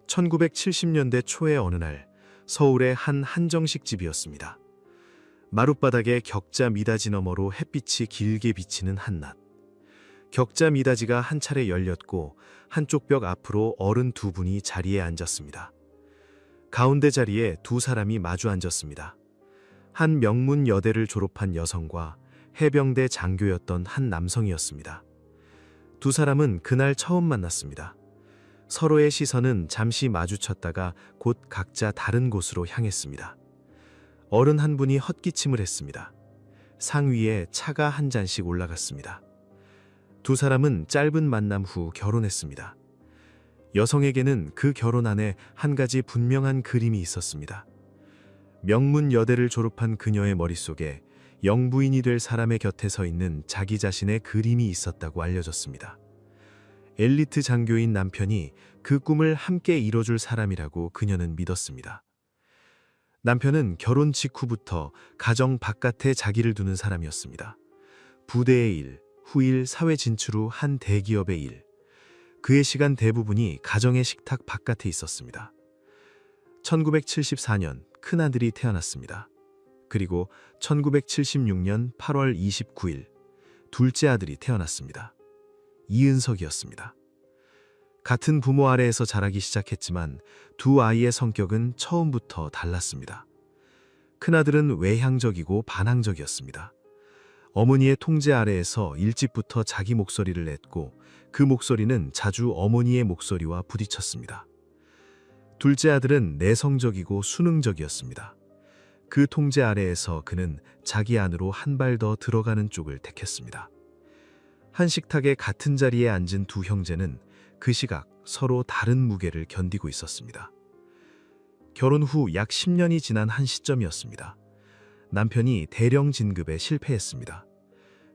Speaker 4: 1970년대 초의 어느 날 서울의 한 한정식 집이었습니다. 마룻바닥에 격자 미닫이 너머로 햇빛이 길게 비치는 한낮. 격자 미닫이가 한 차례 열렸고 한쪽 벽 앞으로 어른 두 분이 자리에 앉았습니다. 가운데 자리에 두 사람이 마주 앉았습니다. 한 명문 여대를 졸업한 여성과 해병대 장교였던 한 남성이었습니다. 두 사람은 그날 처음 만났습니다. 서로의 시선은 잠시 마주쳤다가 곧 각자 다른 곳으로 향했습니다. 어른 한 분이 헛기침을 했습니다. 상 위에 차가 한 잔씩 올라갔습니다. 두 사람은 짧은 만남 후 결혼했습니다. 여성에게는 그 결혼 안에 한 가지 분명한 그림이 있었습니다. 명문 여대를 졸업한 그녀의 머릿속에 영부인이 될 사람의 곁에 서 있는 자기 자신의 그림이 있었다고 알려졌습니다. 엘리트 장교인 남편이 그 꿈을 함께 이뤄줄 사람이라고 그녀는 믿었습니다. 남편은 결혼 직후부터 가정 바깥에 자기를 두는 사람이었습니다. 부대의 일, 후일 사회 진출 후 한 대기업의 일, 그의 시간 대부분이 가정의 식탁 바깥에 있었습니다. 1974년 큰아들이 태어났습니다. 그리고 1976년 8월 29일 둘째 아들이 태어났습니다. 이은석이었습니다. 같은 부모 아래에서 자라기 시작했지만 두 아이의 성격은 처음부터 달랐습니다.
Speaker 5: 큰아들은 외향적이고 반항적이었습니다. 어머니의 통제 아래에서 일찍부터 자기 목소리를 냈고 그 목소리는 자주 어머니의 목소리와 부딪혔습니다. 둘째 아들은 내성적이고 수능적이었습니다. 그 통제 아래에서 그는 자기 안으로 한 발 더 들어가는 쪽을 택했습니다. 한 식탁에 같은 자리에 앉은 두 형제는 그 시각 서로 다른 무게를 견디고 있었습니다. 결혼 후 약 10년이 지난 한 시점이었습니다. 남편이 대령 진급에 실패했습니다.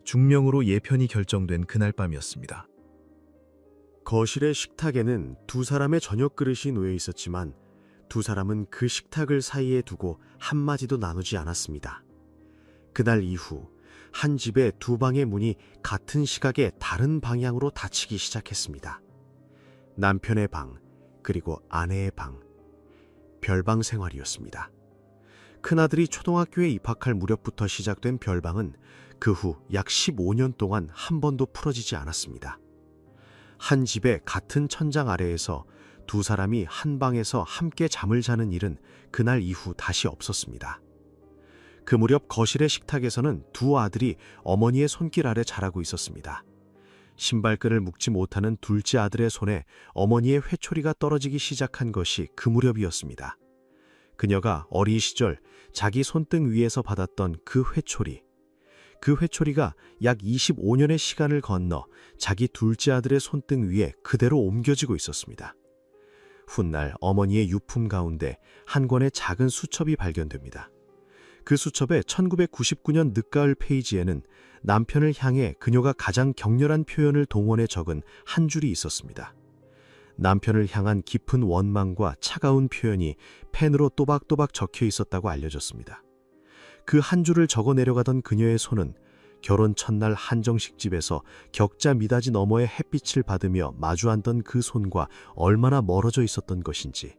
Speaker 5: 중명으로 예편이 결정된 그날 밤이었습니다.
Speaker 7: 거실의 식탁에는 두 사람의 저녁 그릇이 놓여 있었지만 두 사람은 그 식탁을 사이에 두고 한마디도 나누지 않았습니다. 그날 이후 한 집의 두 방의 문이 같은 시각에 다른 방향으로 닫히기 시작했습니다. 남편의 방, 그리고 아내의 방. 별방 생활이었습니다. 큰아들이 초등학교에 입학할 무렵부터 시작된 별방은 그 후 약 15년 동안 한 번도 풀어지지 않았습니다. 한 집의 같은 천장 아래에서 두 사람이 한 방에서 함께 잠을 자는 일은 그날 이후 다시 없었습니다. 그 무렵 거실의 식탁에서는 두 아들이 어머니의 손길 아래 자라고 있었습니다. 신발끈을 묶지 못하는 둘째 아들의 손에 어머니의 회초리가 떨어지기 시작한 것이 그 무렵이었습니다. 그녀가 어린 시절 자기 손등 위에서 받았던 그 회초리가 약 25년의 시간을 건너 자기 둘째 아들의 손등 위에 그대로 옮겨지고 있었습니다. 훗날 어머니의 유품 가운데 한 권의 작은 수첩이 발견됩니다. 그 수첩의 1999년 늦가을 페이지에는 남편을 향해 그녀가 가장 격렬한 표현을 동원해 적은 한 줄이 있었습니다. 남편을 향한 깊은 원망과 차가운 표현이 펜으로 또박또박 적혀 있었다고 알려졌습니다. 그 한 줄을 적어 내려가던 그녀의 손은 결혼 첫날 한정식 집에서 격자 미닫이 너머의 햇빛을 받으며 마주 앉던 그 손과 얼마나 멀어져 있었던 것인지.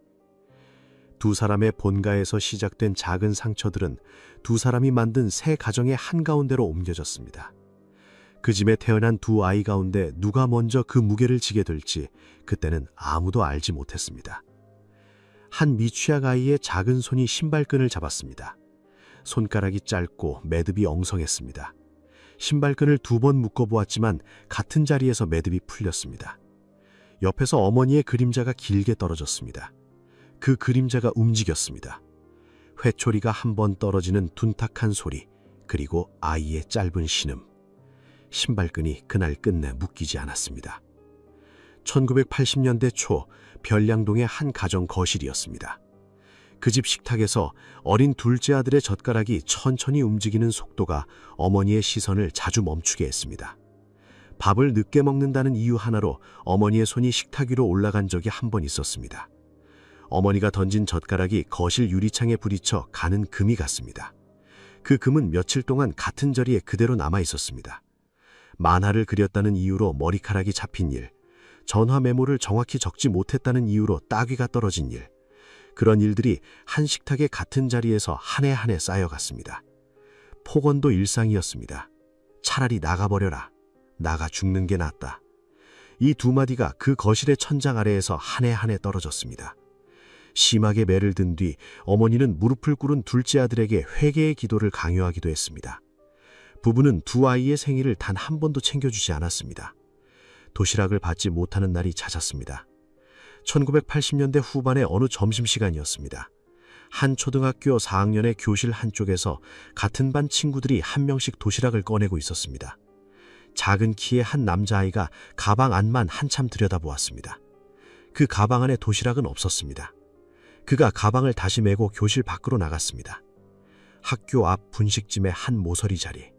Speaker 7: 두 사람의 본가에서 시작된 작은 상처들은 두 사람이 만든 새 가정의 한가운데로 옮겨졌습니다. 그 집에 태어난 두 아이 가운데 누가 먼저 그 무게를 지게 될지 그때는 아무도 알지 못했습니다. 한 미취학 아이의 작은 손이 신발끈을 잡았습니다. 손가락이 짧고 매듭이 엉성했습니다. 신발끈을 2번 묶어보았지만 같은 자리에서 매듭이 풀렸습니다. 옆에서 어머니의 그림자가 길게 떨어졌습니다. 그 그림자가 움직였습니다. 회초리가 한 번 떨어지는 둔탁한 소리, 그리고 아이의 짧은 신음. 신발끈이 그날 끝내 묶이지 않았습니다. 1980년대 초 별량동의 한 가정 거실이었습니다. 그 집 식탁에서 어린 둘째 아들의 젓가락이 천천히 움직이는 속도가 어머니의 시선을 자주 멈추게 했습니다. 밥을 늦게 먹는다는 이유 하나로 어머니의 손이 식탁 위로 올라간 적이 한 번 있었습니다. 어머니가 던진 젓가락이 거실 유리창에 부딪혀 가는 금이 갔습니다. 그 금은 며칠 동안 같은 자리에 그대로 남아 있었습니다. 만화를 그렸다는 이유로 머리카락이 잡힌 일, 전화 메모를 정확히 적지 못했다는 이유로 따귀가 떨어진 일, 그런 일들이 한 식탁의 같은 자리에서 한 해 한 해 쌓여갔습니다. 폭언도 일상이었습니다. 차라리 나가버려라. 나가 죽는 게 낫다. 이 두 마디가 그 거실의 천장 아래에서 한 해 한 해 떨어졌습니다. 심하게 매를 든 뒤 어머니는 무릎을 꿇은 둘째 아들에게 회개의 기도를 강요하기도 했습니다. 부부는 두 아이의 생일을 단 한 번도 챙겨주지 않았습니다. 도시락을 받지 못하는 날이 잦았습니다. 1980년대 후반의 어느 점심시간이었습니다. 한 초등학교 4학년의 교실 한쪽에서 같은 반 친구들이 한 명씩 도시락을 꺼내고 있었습니다. 작은 키의 한 남자아이가 가방 안만 한참 들여다보았습니다. 그 가방 안에 도시락은 없었습니다. 그가 가방을 다시 메고 교실 밖으로 나갔습니다. 학교 앞 분식집의 한 모서리 자리.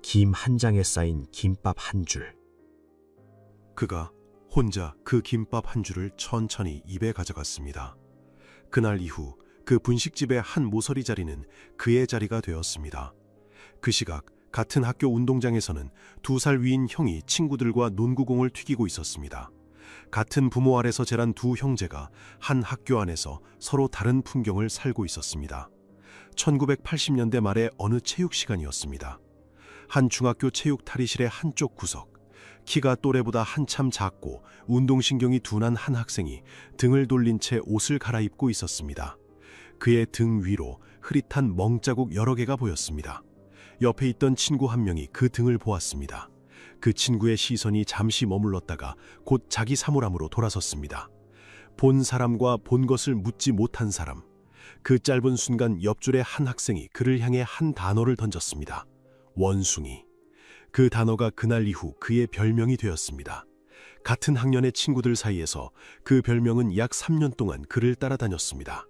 Speaker 7: 김 한 장에 쌓인 김밥 한 줄.
Speaker 3: 그가 혼자 그 김밥 한 줄을 천천히 입에 가져갔습니다. 그날 이후 그 분식집의 한 모서리 자리는 그의 자리가 되었습니다. 그 시각 같은 학교 운동장에서는 2살 위인 형이 친구들과 농구공을 튀기고 있었습니다. 같은 부모 아래서 자란 두 형제가 한 학교 안에서 서로 다른 풍경을 살고 있었습니다. 1980년대 말의 어느 체육 시간이었습니다. 한 중학교 체육 탈의실의 한쪽 구석, 키가 또래보다 한참 작고 운동신경이 둔한 한 학생이 등을 돌린 채 옷을 갈아입고 있었습니다. 그의 등 위로
Speaker 5: 흐릿한 멍자국 여러 개가 보였습니다. 옆에 있던 친구 한 명이 그 등을 보았습니다. 그 친구의 시선이 잠시 머물렀다가 곧 자기 사물함으로 돌아섰습니다. 본 사람과 본 것을 묻지 못한 사람. 그 짧은 순간 옆줄의 한 학생이 그를 향해 한 단어를 던졌습니다. 원숭이. 그 단어가 그날 이후 그의 별명이 되었습니다. 같은 학년의 친구들 사이에서 그 별명은 약 3년 동안 그를 따라다녔습니다.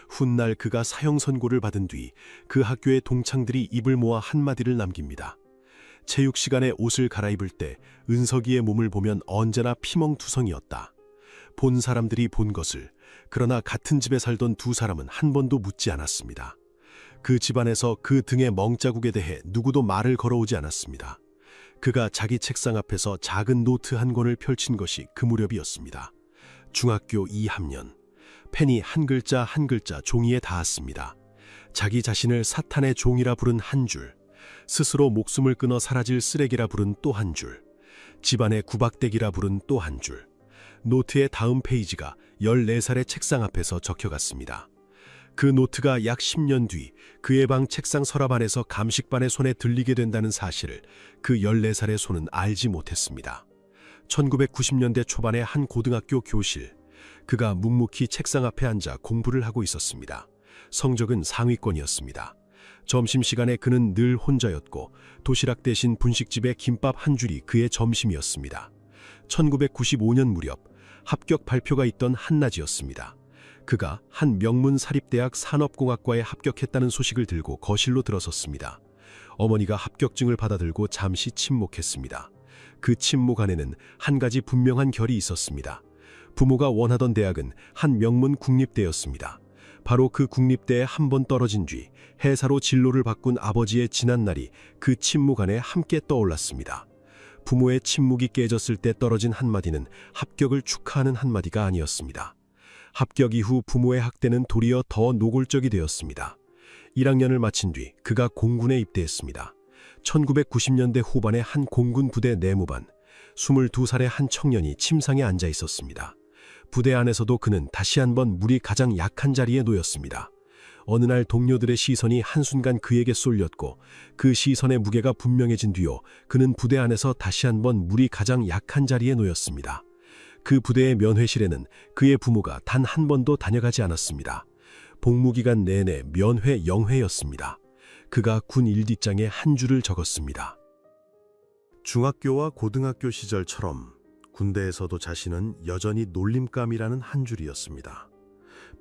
Speaker 5: 훗날 그가 사형 선고를 받은 뒤 그 학교의 동창들이 입을 모아 한마디를 남깁니다. 체육 시간에 옷을 갈아입을 때 은석이의 몸을 보면 언제나 피멍투성이었다. 본 사람들이 본 것을, 그러나 같은 집에 살던 두 사람은 한 번도 묻지 않았습니다. 그 집안에서 그 등의 멍자국에 대해 누구도 말을 걸어오지 않았습니다. 그가 자기 책상 앞에서 작은 노트 한 권을 펼친 것이 그 무렵이었습니다. 중학교 2학년. 펜이 한 글자 한 글자 종이에 닿았습니다. 자기 자신을 사탄의 종이라 부른 한 줄, 스스로 목숨을 끊어 사라질 쓰레기라 부른 또 한 줄, 집안의 구박대기라 부른 또 한 줄. 노트의 다음 페이지가 14살의 책상 앞에서 적혀갔습니다. 그 노트가 약 10년 뒤 그의 방 책상 서랍 안에서 감식반의 손에 들리게 된다는 사실을 그 14살의 손은 알지 못했습니다. 1990년대 초반의 한 고등학교 교실. 그가 묵묵히 책상 앞에 앉아 공부를 하고 있었습니다. 성적은 상위권이었습니다. 점심시간에 그는 늘 혼자였고 도시락 대신 분식집에 김밥 한 줄이 그의 점심이었습니다. 1995년 무렵 합격 발표가 있던 한낮이었습니다. 그가 한 명문 사립대학 산업공학과에 합격했다는 소식을 들고 거실로 들어섰습니다. 어머니가 합격증을 받아들고 잠시 침묵했습니다. 그 침묵 안에는 한 가지 분명한 결이 있었습니다. 부모가 원하던 대학은 한 명문 국립대였습니다. 바로 그 국립대에 한 번 떨어진 뒤 해사로 진로를 바꾼 아버지의 지난 날이 그 침묵 안에 함께 떠올랐습니다. 부모의 침묵이 깨졌을 때 떨어진 한마디는 합격을 축하하는 한마디가 아니었습니다. 합격 이후 부모의 학대는 도리어 더 노골적이 되었습니다. 1학년을 마친 뒤 그가 공군에 입대했습니다. 1990년대 후반의 한 공군 부대 내무반, 22살의 한 청년이 침상에 앉아 있었습니다. 부대 안에서도 그는 다시 한번 물이 가장 약한 자리에 놓였습니다. 어느 날 동료들의 시선이 한순간 그에게 쏠렸고 그 시선의 무게가 분명해진 뒤로 그는 부대 안에서 다시 한번 물이 가장 약한 자리에 놓였습니다. 그 부대의 면회실에는 그의 부모가 단 한 번도 다녀가지 않았습니다. 복무기간 내내 면회 0회였습니다. 그가 군 일기장에 한 줄을 적었습니다. 중학교와 고등학교 시절처럼 군대에서도 자신은 여전히 놀림감이라는 한 줄이었습니다.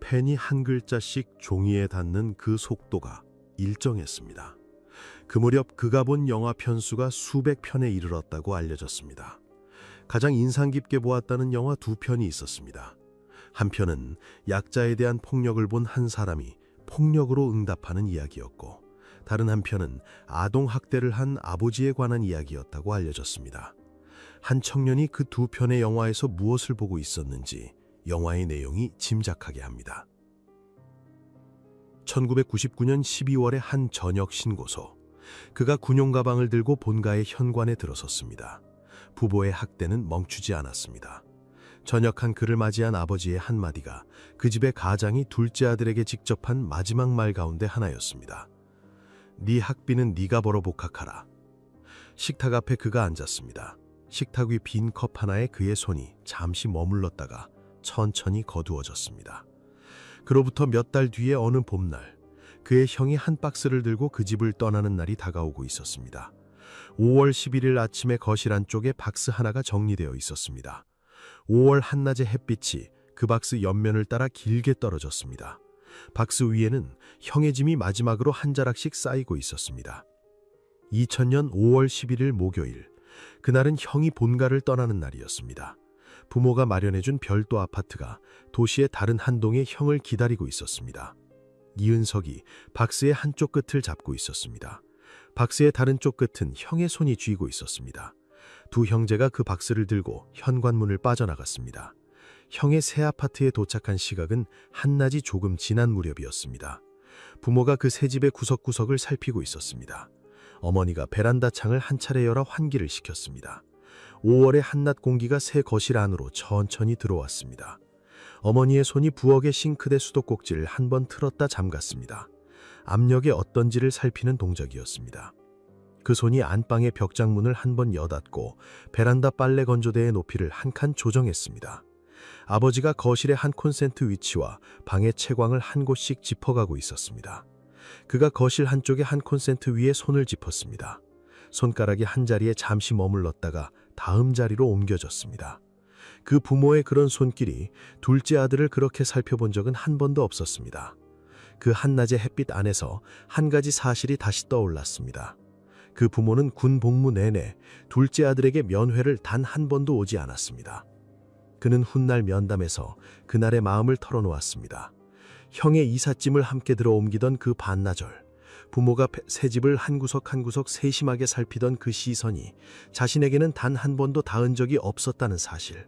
Speaker 5: 펜이 한 글자씩 종이에 닿는 그 속도가 일정했습니다. 그 무렵 그가 본 영화 편수가 수백 편에 이르렀다고 알려졌습니다. 가장 인상 깊게 보았다는 영화 2편이 있었습니다. 한 편은 약자에 대한 폭력을 본 한 사람이 폭력으로 응답하는 이야기였고, 다른 한편은 아동학대를 한 아버지에 관한 이야기였다고 알려졌습니다. 한 청년이 그 2편의 영화에서 무엇을 보고 있었는지 영화의 내용이 짐작하게 합니다. 1999년 12월의 한 저녁 신고소. 그가 군용 가방을 들고 본가의 현관에 들어섰습니다. 부모의 학대는 멈추지 않았습니다. 전역한 그를 맞이한 아버지의 한마디가 그 집의 가장이 둘째 아들에게 직접 한 마지막 말 가운데 하나였습니다. 네 학비는 네가 벌어 복학하라. 식탁 앞에 그가 앉았습니다. 식탁 위 빈 컵 하나에 그의 손이 잠시 머물렀다가 천천히 거두어졌습니다. 그로부터 몇 달 뒤에 어느 봄날, 그의 형이 한 박스를 들고 그 집을 떠나는 날이 다가오고 있었습니다. 5월 11일 아침에 거실 안쪽에 박스 하나가 정리되어 있었습니다. 5월 한낮의 햇빛이 그 박스 옆면을 따라 길게 떨어졌습니다. 박스 위에는 형의 짐이 마지막으로 한 자락씩 쌓이고 있었습니다. 2000년 5월 11일 목요일, 그날은 형이 본가를 떠나는 날이었습니다. 부모가 마련해준 별도 아파트가 도시의 다른 한 동에 형을 기다리고 있었습니다. 이은석이 박스의 한쪽 끝을 잡고 있었습니다. 박스의 다른 쪽 끝은 형의 손이 쥐고 있었습니다. 두 형제가 그 박스를 들고 현관문을 빠져나갔습니다. 형의 새 아파트에 도착한 시각은 한낮이 조금 지난 무렵이었습니다. 부모가 그 새 집의 구석구석을 살피고 있었습니다. 어머니가 베란다 창을 한 차례 열어 환기를 시켰습니다. 5월의 한낮 공기가 새 거실 안으로 천천히 들어왔습니다. 어머니의 손이 부엌의 싱크대 수도꼭지를 한 번 틀었다 잠갔습니다. 압력이 어떤지를 살피는 동작이었습니다. 그 손이 안방의 벽장문을 한 번 여닫고 베란다 빨래 건조대의 높이를 한 칸 조정했습니다. 아버지가 거실의 한 콘센트 위치와 방의 채광을 한 곳씩 짚어가고 있었습니다. 그가 거실 한쪽의 한 콘센트 위에 손을 짚었습니다. 손가락이 한 자리에 잠시 머물렀다가 다음 자리로 옮겨졌습니다. 그 부모의 그런 손길이 둘째 아들을 그렇게 살펴본 적은 한 번도 없었습니다. 그 한낮의 햇빛 안에서 한 가지 사실이 다시 떠올랐습니다. 그 부모는 군 복무 내내 둘째 아들에게 면회를 단 한 번도 오지 않았습니다. 그는 훗날 면담에서 그날의 마음을 털어놓았습니다. 형의 이삿짐을 함께 들어 옮기던 그 반나절, 부모가 새 집을 한 구석 한 구석 세심하게 살피던 그 시선이 자신에게는 단 한 번도 닿은 적이 없었다는 사실.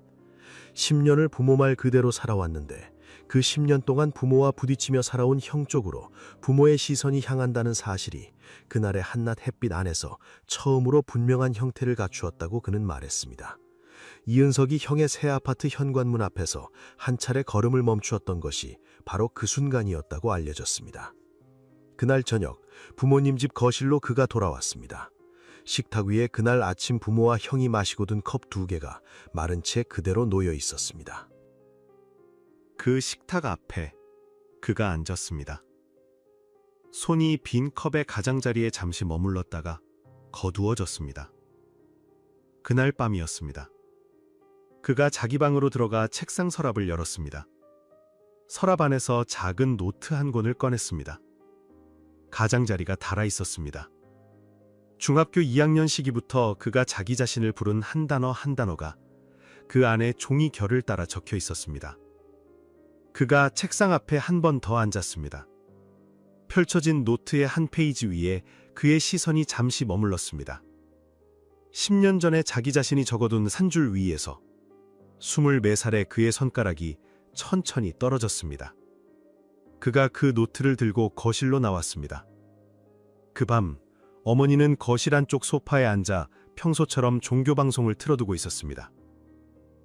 Speaker 5: 10년을 부모 말 그대로 살아왔는데 그 10년 동안 부모와 부딪히며 살아온 형 쪽으로 부모의 시선이 향한다는 사실이 그날의 한낮 햇빛 안에서 처음으로 분명한 형태를 갖추었다고 그는 말했습니다. 이은석이 형의 새 아파트 현관문 앞에서 한 차례 걸음을 멈추었던 것이 바로 그 순간이었다고 알려졌습니다. 그날 저녁 부모님 집 거실로 그가 돌아왔습니다. 식탁 위에 그날 아침 부모와 형이 마시고 둔 컵 2개가 마른 채 그대로 놓여 있었습니다.
Speaker 3: 그 식탁 앞에 그가 앉았습니다. 손이 빈 컵의 가장자리에 잠시 머물렀다가 거두어졌습니다. 그날 밤이었습니다. 그가 자기 방으로 들어가 책상 서랍을 열었습니다. 서랍 안에서 작은 노트 한 권을 꺼냈습니다. 가장자리가 닳아 있었습니다. 중학교 2학년 시기부터 그가 자기 자신을 부른 한 단어 한 단어가 그 안에 종이 결을 따라 적혀 있었습니다. 그가 책상 앞에 한 번 더 앉았습니다. 펼쳐진 노트의 한 페이지 위에 그의 시선이 잠시 머물렀습니다. 10년 전에 자기 자신이 적어둔 산줄 위에서 24살의 그의 손가락이 천천히 떨어졌습니다. 그가 그 노트를 들고 거실로 나왔습니다. 그 밤 어머니는 거실 안쪽 소파에 앉아 평소처럼 종교방송을 틀어두고 있었습니다.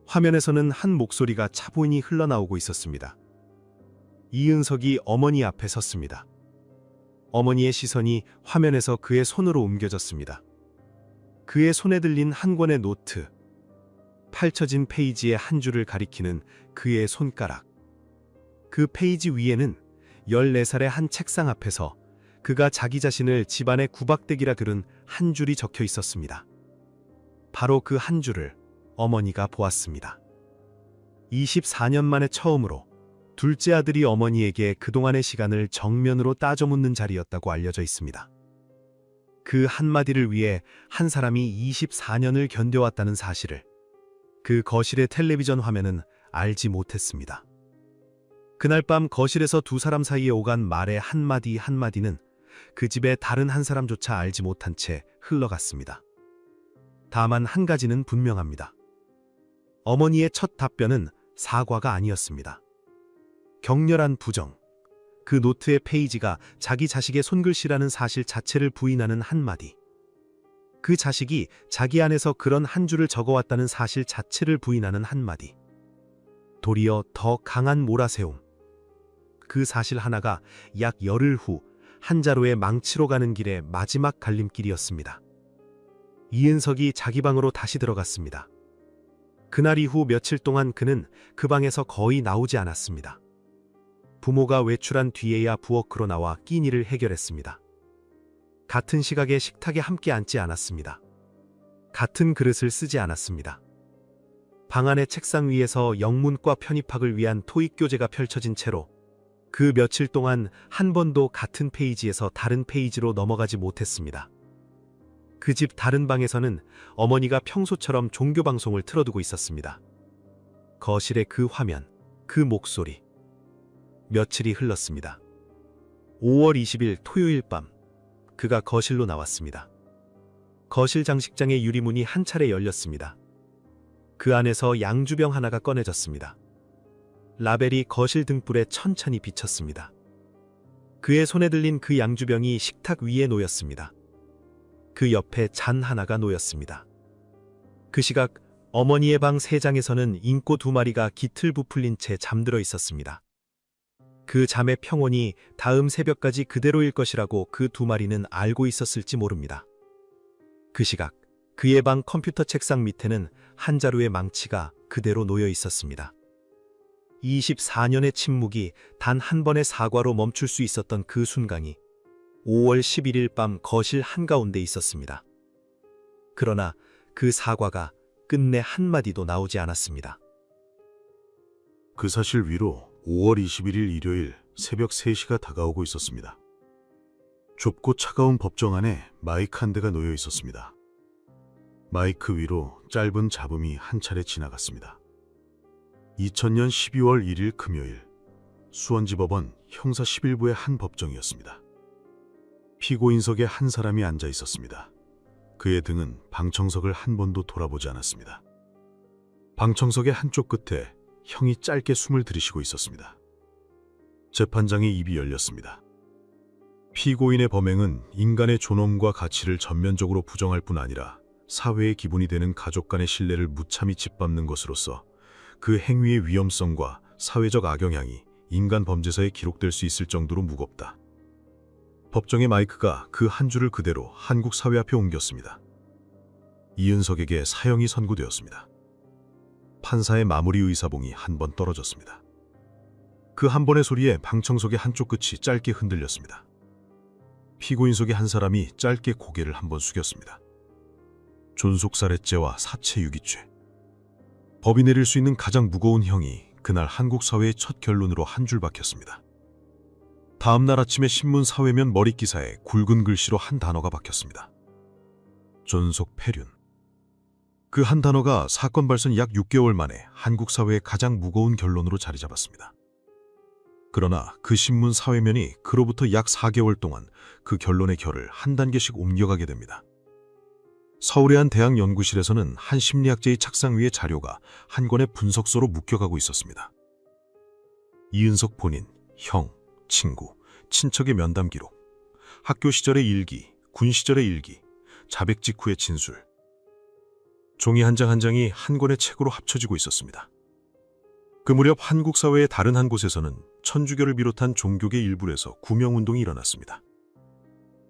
Speaker 3: 화면에서는 한 목소리가 차분히 흘러나오고 있었습니다. 이은석이 어머니 앞에 섰습니다. 어머니의 시선이 화면에서 그의 손으로 옮겨졌습니다. 그의 손에 들린 한 권의 노트, 펼쳐진 페이지의 한 줄을 가리키는 그의 손가락. 그 페이지 위에는 14살의 한 책상 앞에서 그가 자기 자신을 집안의 구박대기라 들은 한 줄이 적혀 있었습니다. 바로 그 한 줄을 어머니가 보았습니다. 24년 만에 처음으로 둘째 아들이 어머니에게 그동안의 시간을 정면으로 따져 묻는 자리였다고 알려져 있습니다. 그 한마디를 위해 한 사람이 24년을 견뎌왔다는 사실을 그 거실의 텔레비전 화면은 알지 못했습니다. 그날 밤 거실에서 두 사람 사이에 오간 말의 한마디 한마디는 그 집의 다른 한 사람조차 알지 못한 채 흘러갔습니다. 다만 한 가지는 분명합니다. 어머니의 첫 답변은 사과가 아니었습니다. 격렬한 부정, 그 노트의 페이지가 자기 자식의 손글씨라는 사실 자체를 부인하는 한마디, 그 자식이 자기 안에서 그런 한 줄을 적어왔다는 사실 자체를 부인하는 한마디, 도리어 더 강한 몰아세움, 그 사실 하나가 약 열흘 후 한자로의 망치로 가는 길의 마지막 갈림길이었습니다. 이은석이 자기 방으로 다시 들어갔습니다. 그날 이후 며칠 동안 그는 그 방에서 거의 나오지 않았습니다. 부모가 외출한 뒤에야 부엌으로 나와 끼니를 해결했습니다. 같은 시각에 식탁에 함께 앉지 않았습니다. 같은 그릇을 쓰지 않았습니다. 방 안의 책상 위에서 영문과 편입학을 위한 토익 교재가 펼쳐진 채로 그 며칠 동안 한 번도 같은 페이지에서 다른 페이지로 넘어가지 못했습니다. 그 집 다른 방에서는 어머니가 평소처럼 종교방송을 틀어두고 있었습니다. 거실의 그 화면, 그 목소리. 며칠이 흘렀습니다. 5월 20일 토요일 밤, 그가 거실로 나왔습니다. 거실 장식장의 유리문이 한 차례 열렸습니다. 그 안에서 양주병 하나가 꺼내졌습니다. 라벨이 거실 등불에 천천히 비쳤습니다. 그의 손에 들린 그 양주병이 식탁 위에 놓였습니다. 그 옆에 잔 하나가 놓였습니다. 그 시각 어머니의 방 3장에서는 인꼬 2마리가 기틀 부풀린 채 잠들어 있었습니다.
Speaker 5: 그 잠의 평온이 다음 새벽까지 그대로일 것이라고 그 두 마리는 알고 있었을지 모릅니다. 그 시각 그의 방 컴퓨터 책상 밑에는 한 자루의 망치가 그대로 놓여 있었습니다. 24년의 침묵이 단 한 번의 사과로 멈출 수 있었던 그 순간이 5월 11일 밤 거실 한가운데 있었습니다. 그러나 그 사과가 끝내 한마디도 나오지 않았습니다.
Speaker 8: 그 사실 위로 5월 21일 일요일 새벽 3시가 다가오고 있었습니다. 좁고 차가운 법정 안에 마이크 한 대가 놓여 있었습니다. 마이크 위로 짧은 잡음이 한 차례 지나갔습니다. 2000년 12월 1일 금요일 수원지법원 형사 11부의 한 법정이었습니다. 피고인석에 한 사람이 앉아 있었습니다. 그의 등은 방청석을 한 번도 돌아보지 않았습니다. 방청석의 한쪽 끝에 형이 짧게 숨을 들이쉬고 있었습니다. 재판장의 입이 열렸습니다. 피고인의 범행은 인간의 존엄과 가치를 전면적으로 부정할 뿐 아니라 사회의 기본이 되는 가족 간의 신뢰를 무참히 짓밟는 것으로서 그 행위의 위험성과 사회적 악영향이 인간 범죄사에 기록될 수 있을 정도로 무겁다. 법정의 마이크가 그 한 줄을 그대로 한국 사회 앞에 옮겼습니다. 이은석에게 사형이 선고되었습니다. 판사의 마무리 의사봉이 한 번 떨어졌습니다. 그 한 번의 소리에 방청석의 한쪽 끝이 짧게 흔들렸습니다. 피고인석의 한 사람이 짧게 고개를 한 번 숙였습니다. 존속살해죄와 사체유기죄. 법이 내릴 수 있는 가장 무거운 형이 그날 한국 사회의 첫 결론으로 한 줄 박혔습니다. 다음 날 아침에 신문 사회면 머릿 기사에 굵은 글씨로 한 단어가 박혔습니다. 존속 폐륜. 그 한 단어가 사건 발생 약 6개월 만에 한국 사회의 가장 무거운 결론으로 자리 잡았습니다. 그러나 그 신문 사회면이 그로부터 약 4개월 동안 그 결론의 결을 한 단계씩 옮겨가게 됩니다. 서울의 한 대학 연구실에서는 한 심리학자의 책상 위에 자료가 한 권의 분석서로 묶여가고 있었습니다. 이은석 본인, 형, 친구, 친척의 면담 기록, 학교 시절의 일기, 군 시절의 일기, 자백 직후의 진술. 종이 한 장 한 장이 한 권의 책으로 합쳐지고 있었습니다. 그 무렵 한국 사회의 다른 한 곳에서는 천주교를 비롯한 종교계 일부에서 구명운동이 일어났습니다.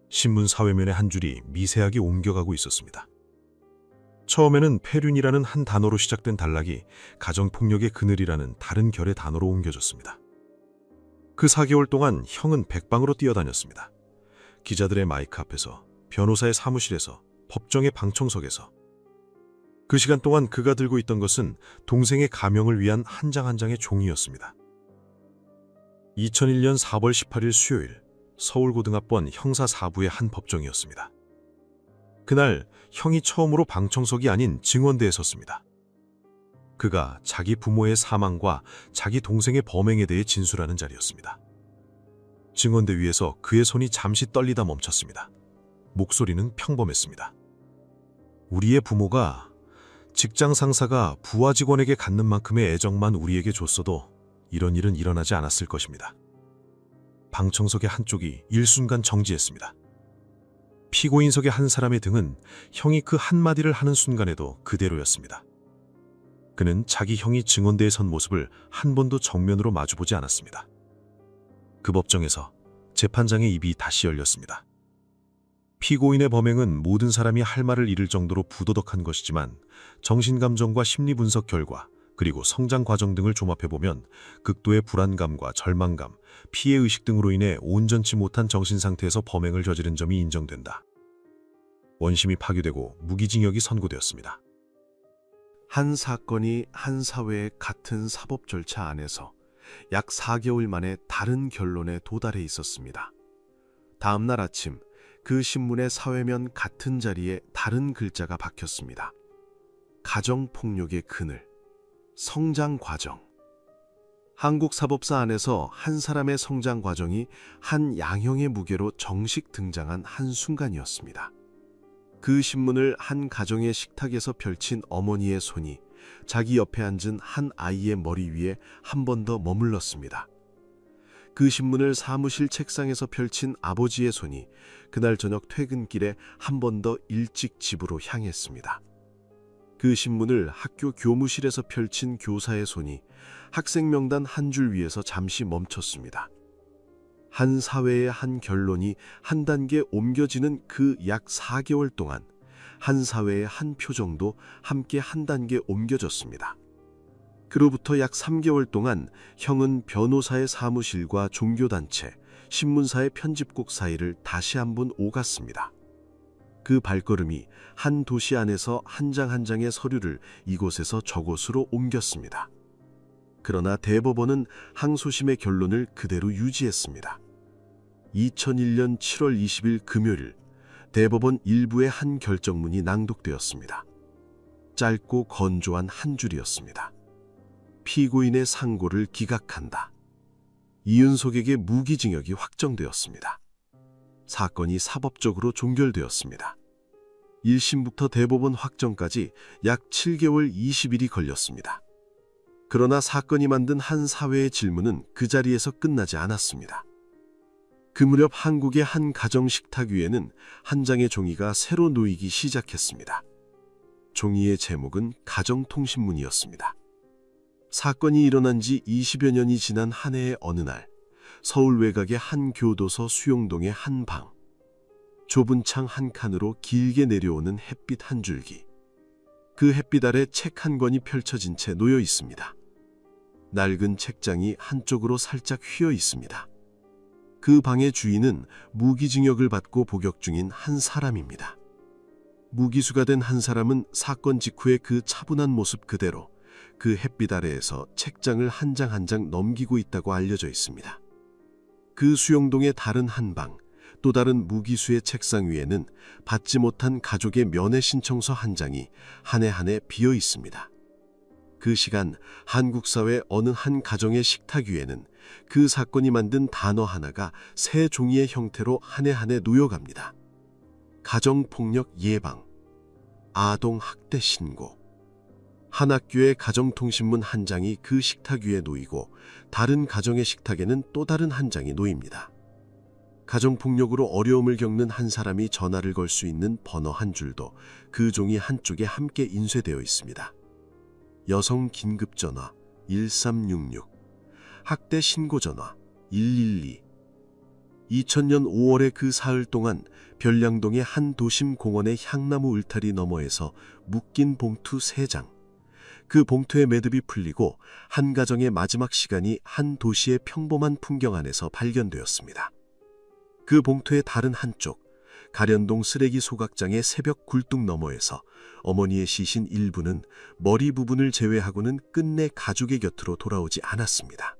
Speaker 8: 신문 사회면의 한 줄이 미세하게 옮겨가고 있었습니다. 처음에는 폐륜이라는 한 단어로 시작된 단락이 가정폭력의 그늘이라는 다른 결의 단어로 옮겨졌습니다. 그 4개월 동안 형은 백방으로 뛰어다녔습니다. 기자들의 마이크 앞에서, 변호사의 사무실에서, 법정의 방청석에서. 그 시간 동안 그가 들고 있던 것은 동생의 가명을 위한 한 장 한 장의 종이였습니다. 2001년 4월 18일 수요일 서울고등학원 형사 4부의 한 법정이었습니다. 그날 형이 처음으로 방청석이 아닌 증언대에 섰습니다. 그가 자기 부모의 사망과 자기 동생의 범행에 대해 진술하는 자리였습니다. 증언대 위에서 그의 손이 잠시 떨리다 멈췄습니다. 목소리는 평범했습니다. 우리의 부모가 직장 상사가 부하 직원에게 갖는 만큼의 애정만 우리에게 줬어도 이런 일은 일어나지 않았을 것입니다. 방청석의 한쪽이 일순간 정지했습니다. 피고인석의 한 사람의 등은 형이 그 한마디를 하는 순간에도 그대로였습니다. 그는 자기 형이 증언대에 선 모습을 한 번도 정면으로 마주보지 않았습니다. 그 법정에서 재판장의 입이 다시 열렸습니다. 피고인의 범행은 모든 사람이 할 말을 잃을 정도로 부도덕한 것이지만 정신감정과 심리분석 결과 그리고 성장 과정 등을 종합해보면 극도의 불안감과 절망감, 피해의식 등으로 인해 온전치 못한 정신상태에서 범행을 저지른 점이 인정된다. 원심이 파기되고 무기징역이 선고되었습니다.
Speaker 4: 한 사건이 한 사회의 같은 사법 절차 안에서 약 4개월 만에 다른 결론에 도달해 있었습니다. 다음 날 아침 그 신문의 사회면 같은 자리에 다른 글자가 박혔습니다. 가정폭력의 그늘, 성장 과정. 한국 사법사 안에서 한 사람의 성장 과정이 한 양형의 무게로 정식 등장한 한 순간이었습니다. 그 신문을 한 가정의 식탁에서 펼친 어머니의 손이 자기 옆에 앉은 한 아이의 머리 위에 한 번 더 머물렀습니다. 그 신문을 사무실 책상에서 펼친 아버지의 손이 그날 저녁 퇴근길에 한 번 더 일찍 집으로 향했습니다.
Speaker 5: 그 신문을 학교 교무실에서 펼친 교사의 손이 학생 명단 한 줄 위에서 잠시 멈췄습니다. 한 사회의 한 결론이 한 단계 옮겨지는 그 약 4개월 동안 한 사회의 한 표정도 함께 한 단계 옮겨졌습니다. 그로부터 약 3개월 동안 형은 변호사의 사무실과 종교단체, 신문사의 편집국 사이를 다시 한번 오갔습니다. 그 발걸음이 한 도시 안에서 한 장 한 장의 서류를 이곳에서 저곳으로 옮겼습니다. 그러나 대법원은 항소심의 결론을 그대로 유지했습니다. 2001년 7월 20일 금요일, 대법원 일부의 한 결정문이 낭독되었습니다. 짧고 건조한 한 줄이었습니다. 피고인의 상고를 기각한다. 이윤석에게 무기징역이 확정되었습니다. 사건이 사법적으로 종결되었습니다. 1심부터 대법원 확정까지 약 7개월 20일이 걸렸습니다. 그러나 사건이 만든 한 사회의 질문은 그 자리에서 끝나지 않았습니다. 그 무렵 한국의 한 가정 식탁 위에는 한 장의 종이가 새로 놓이기 시작했습니다. 종이의 제목은 가정통신문이었습니다. 사건이 일어난 지 20여 년이 지난 한 해의 어느 날, 서울 외곽의 한 교도소 수용동의 한 방. 좁은 창 한 칸으로 길게 내려오는 햇빛 한 줄기. 그 햇빛 아래 책 한 권이 펼쳐진 채 놓여 있습니다. 낡은 책장이 한쪽으로 살짝 휘어 있습니다. 그 방의 주인은 무기징역을 받고 복역 중인 한 사람입니다. 무기수가 된 한 사람은 사건 직후의 그 차분한 모습 그대로 그 햇빛 아래에서 책장을 한 장 한 장 넘기고 있다고 알려져 있습니다. 그 수용동의 다른 한 방, 또 다른 무기수의 책상 위에는 받지 못한 가족의 면회 신청서 한 장이 한 해 한 해 비어 있습니다. 그 시간 한국 사회 어느 한 가정의 식탁 위에는 그 사건이 만든 단어 하나가 새 종이의 형태로 한 해 한 해 놓여갑니다. 가정폭력 예방, 아동학대 신고. 한 학교의 가정통신문 한 장이 그 식탁 위에 놓이고 다른 가정의 식탁에는 또 다른 한 장이 놓입니다. 가정폭력으로 어려움을 겪는 한 사람이 전화를 걸 수 있는 번호 한 줄도 그 종이 한쪽에 함께 인쇄되어 있습니다. 여성 긴급전화 1366, 학대 신고전화 112. 2000년 5월의 그 사흘 동안 별량동의 한 도심 공원의 향나무 울타리 너머에서 묶인 봉투 3장. 그 봉투의 매듭이 풀리고 한 가정의 마지막 시간이 한 도시의 평범한 풍경 안에서 발견되었습니다. 그 봉투의 다른 한쪽, 가련동 쓰레기 소각장의 새벽 굴뚝 너머에서 어머니의 시신 일부는 머리 부분을 제외하고는 끝내 가족의 곁으로 돌아오지 않았습니다.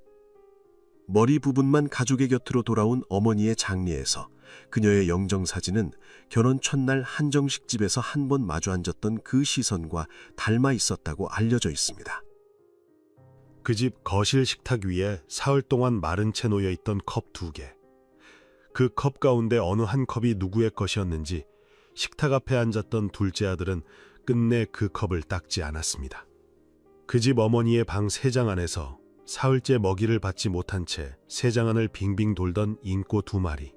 Speaker 5: 머리 부분만 가족의 곁으로 돌아온 어머니의 장례에서 그녀의 영정사진은 결혼 첫날 한정식 집에서 한 번 마주 앉았던 그 시선과 닮아 있었다고 알려져 있습니다.
Speaker 2: 그 집 거실 식탁 위에 사흘 동안 마른 채 놓여 있던 컵 2개. 그 컵 가운데 어느 한 컵이 누구의 것이었는지 식탁 앞에 앉았던 둘째 아들은 끝내 그 컵을 닦지 않았습니다. 그 집 어머니의 방 3장 안에서 사흘째 먹이를 받지 못한 채 3장 안을 빙빙 돌던 인꼬 2마리.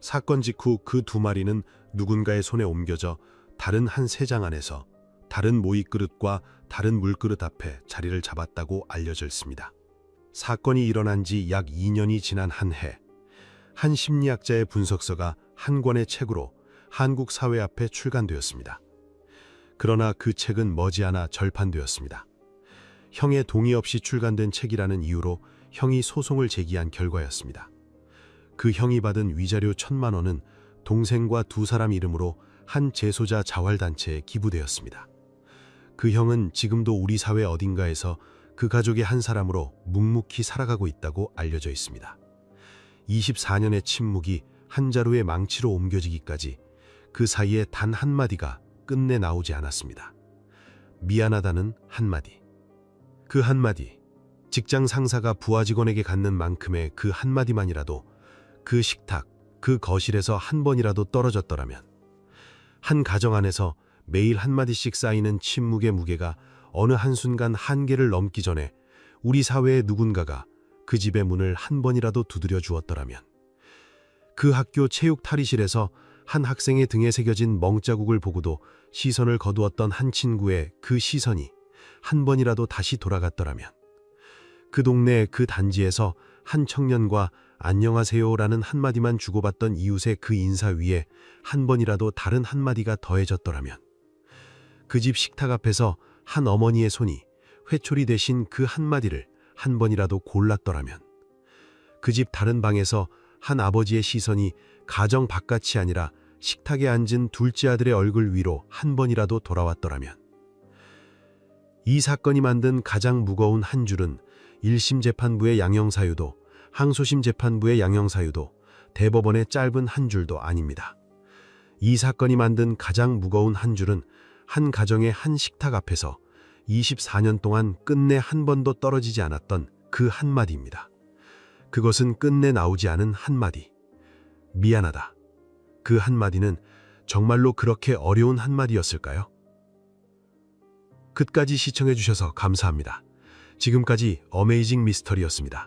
Speaker 2: 사건 직후 그 2마리는 누군가의 손에 옮겨져 다른 한 3장 안에서 다른 모이그릇과 다른 물그릇 앞에 자리를 잡았다고 알려져 있습니다. 사건이 일어난 지 약 2년이 지난 한 해, 한 심리학자의 분석서가 한 권의 책으로 한국 사회 앞에 출간되었습니다. 그러나 그 책은 머지않아 절판되었습니다. 형의 동의 없이 출간된 책이라는 이유로 형이 소송을 제기한 결과였습니다. 그 형이 받은 위자료 1,000만 원은 동생과 2사람 이름으로 한 재소자 자활단체에 기부되었습니다. 그 형은 지금도 우리 사회 어딘가에서 그 가족의 한 사람으로 묵묵히 살아가고 있다고 알려져 있습니다. 24년의 침묵이 한 자루의 망치로 옮겨지기까지 그 사이에 단 한마디가 끝내 나오지 않았습니다. 미안하다는 한마디. 그 한마디, 직장 상사가 부하 직원에게 갖는 만큼의 그 한마디만이라도 그 식탁, 그 거실에서 한 번이라도 떨어졌더라면, 한 가정 안에서 매일 한마디씩 쌓이는 침묵의 무게가 어느 한순간 한계를 넘기 전에 우리 사회의 누군가가 그 집의 문을 한 번이라도 두드려 주었더라면, 그 학교 체육 탈의실에서
Speaker 5: 한 학생의 등에 새겨진 멍자국을 보고도 시선을 거두었던 한 친구의 그 시선이 한 번이라도 다시 돌아갔더라면, 그 동네 그 단지에서 한 청년과 안녕하세요라는 한마디만 주고받던 이웃의 그 인사 위에 한 번이라도 다른 한마디가 더해졌더라면, 그 집 식탁 앞에서 한 어머니의 손이 회초리 대신 그 한마디를 한 번이라도 골랐더라면, 그 집 다른 방에서 한 아버지의 시선이 가정 바깥이 아니라 식탁에 앉은 둘째 아들의 얼굴 위로 한 번이라도 돌아왔더라면, 이 사건이 만든 가장 무거운 한 줄은 1심 재판부의 양형사유도, 항소심 재판부의 양형사유도, 대법원의 짧은 한 줄도 아닙니다. 이 사건이 만든 가장 무거운 한 줄은 한 가정의 한 식탁 앞에서 24년 동안 끝내 한 번도 떨어지지 않았던 그 한마디입니다. 그것은 끝내 나오지 않은 한마디. 미안하다. 그 한마디는 정말로 그렇게 어려운 한마디였을까요? 끝까지 시청해 주셔서 감사합니다. 지금까지 어메이징 미스터리였습니다.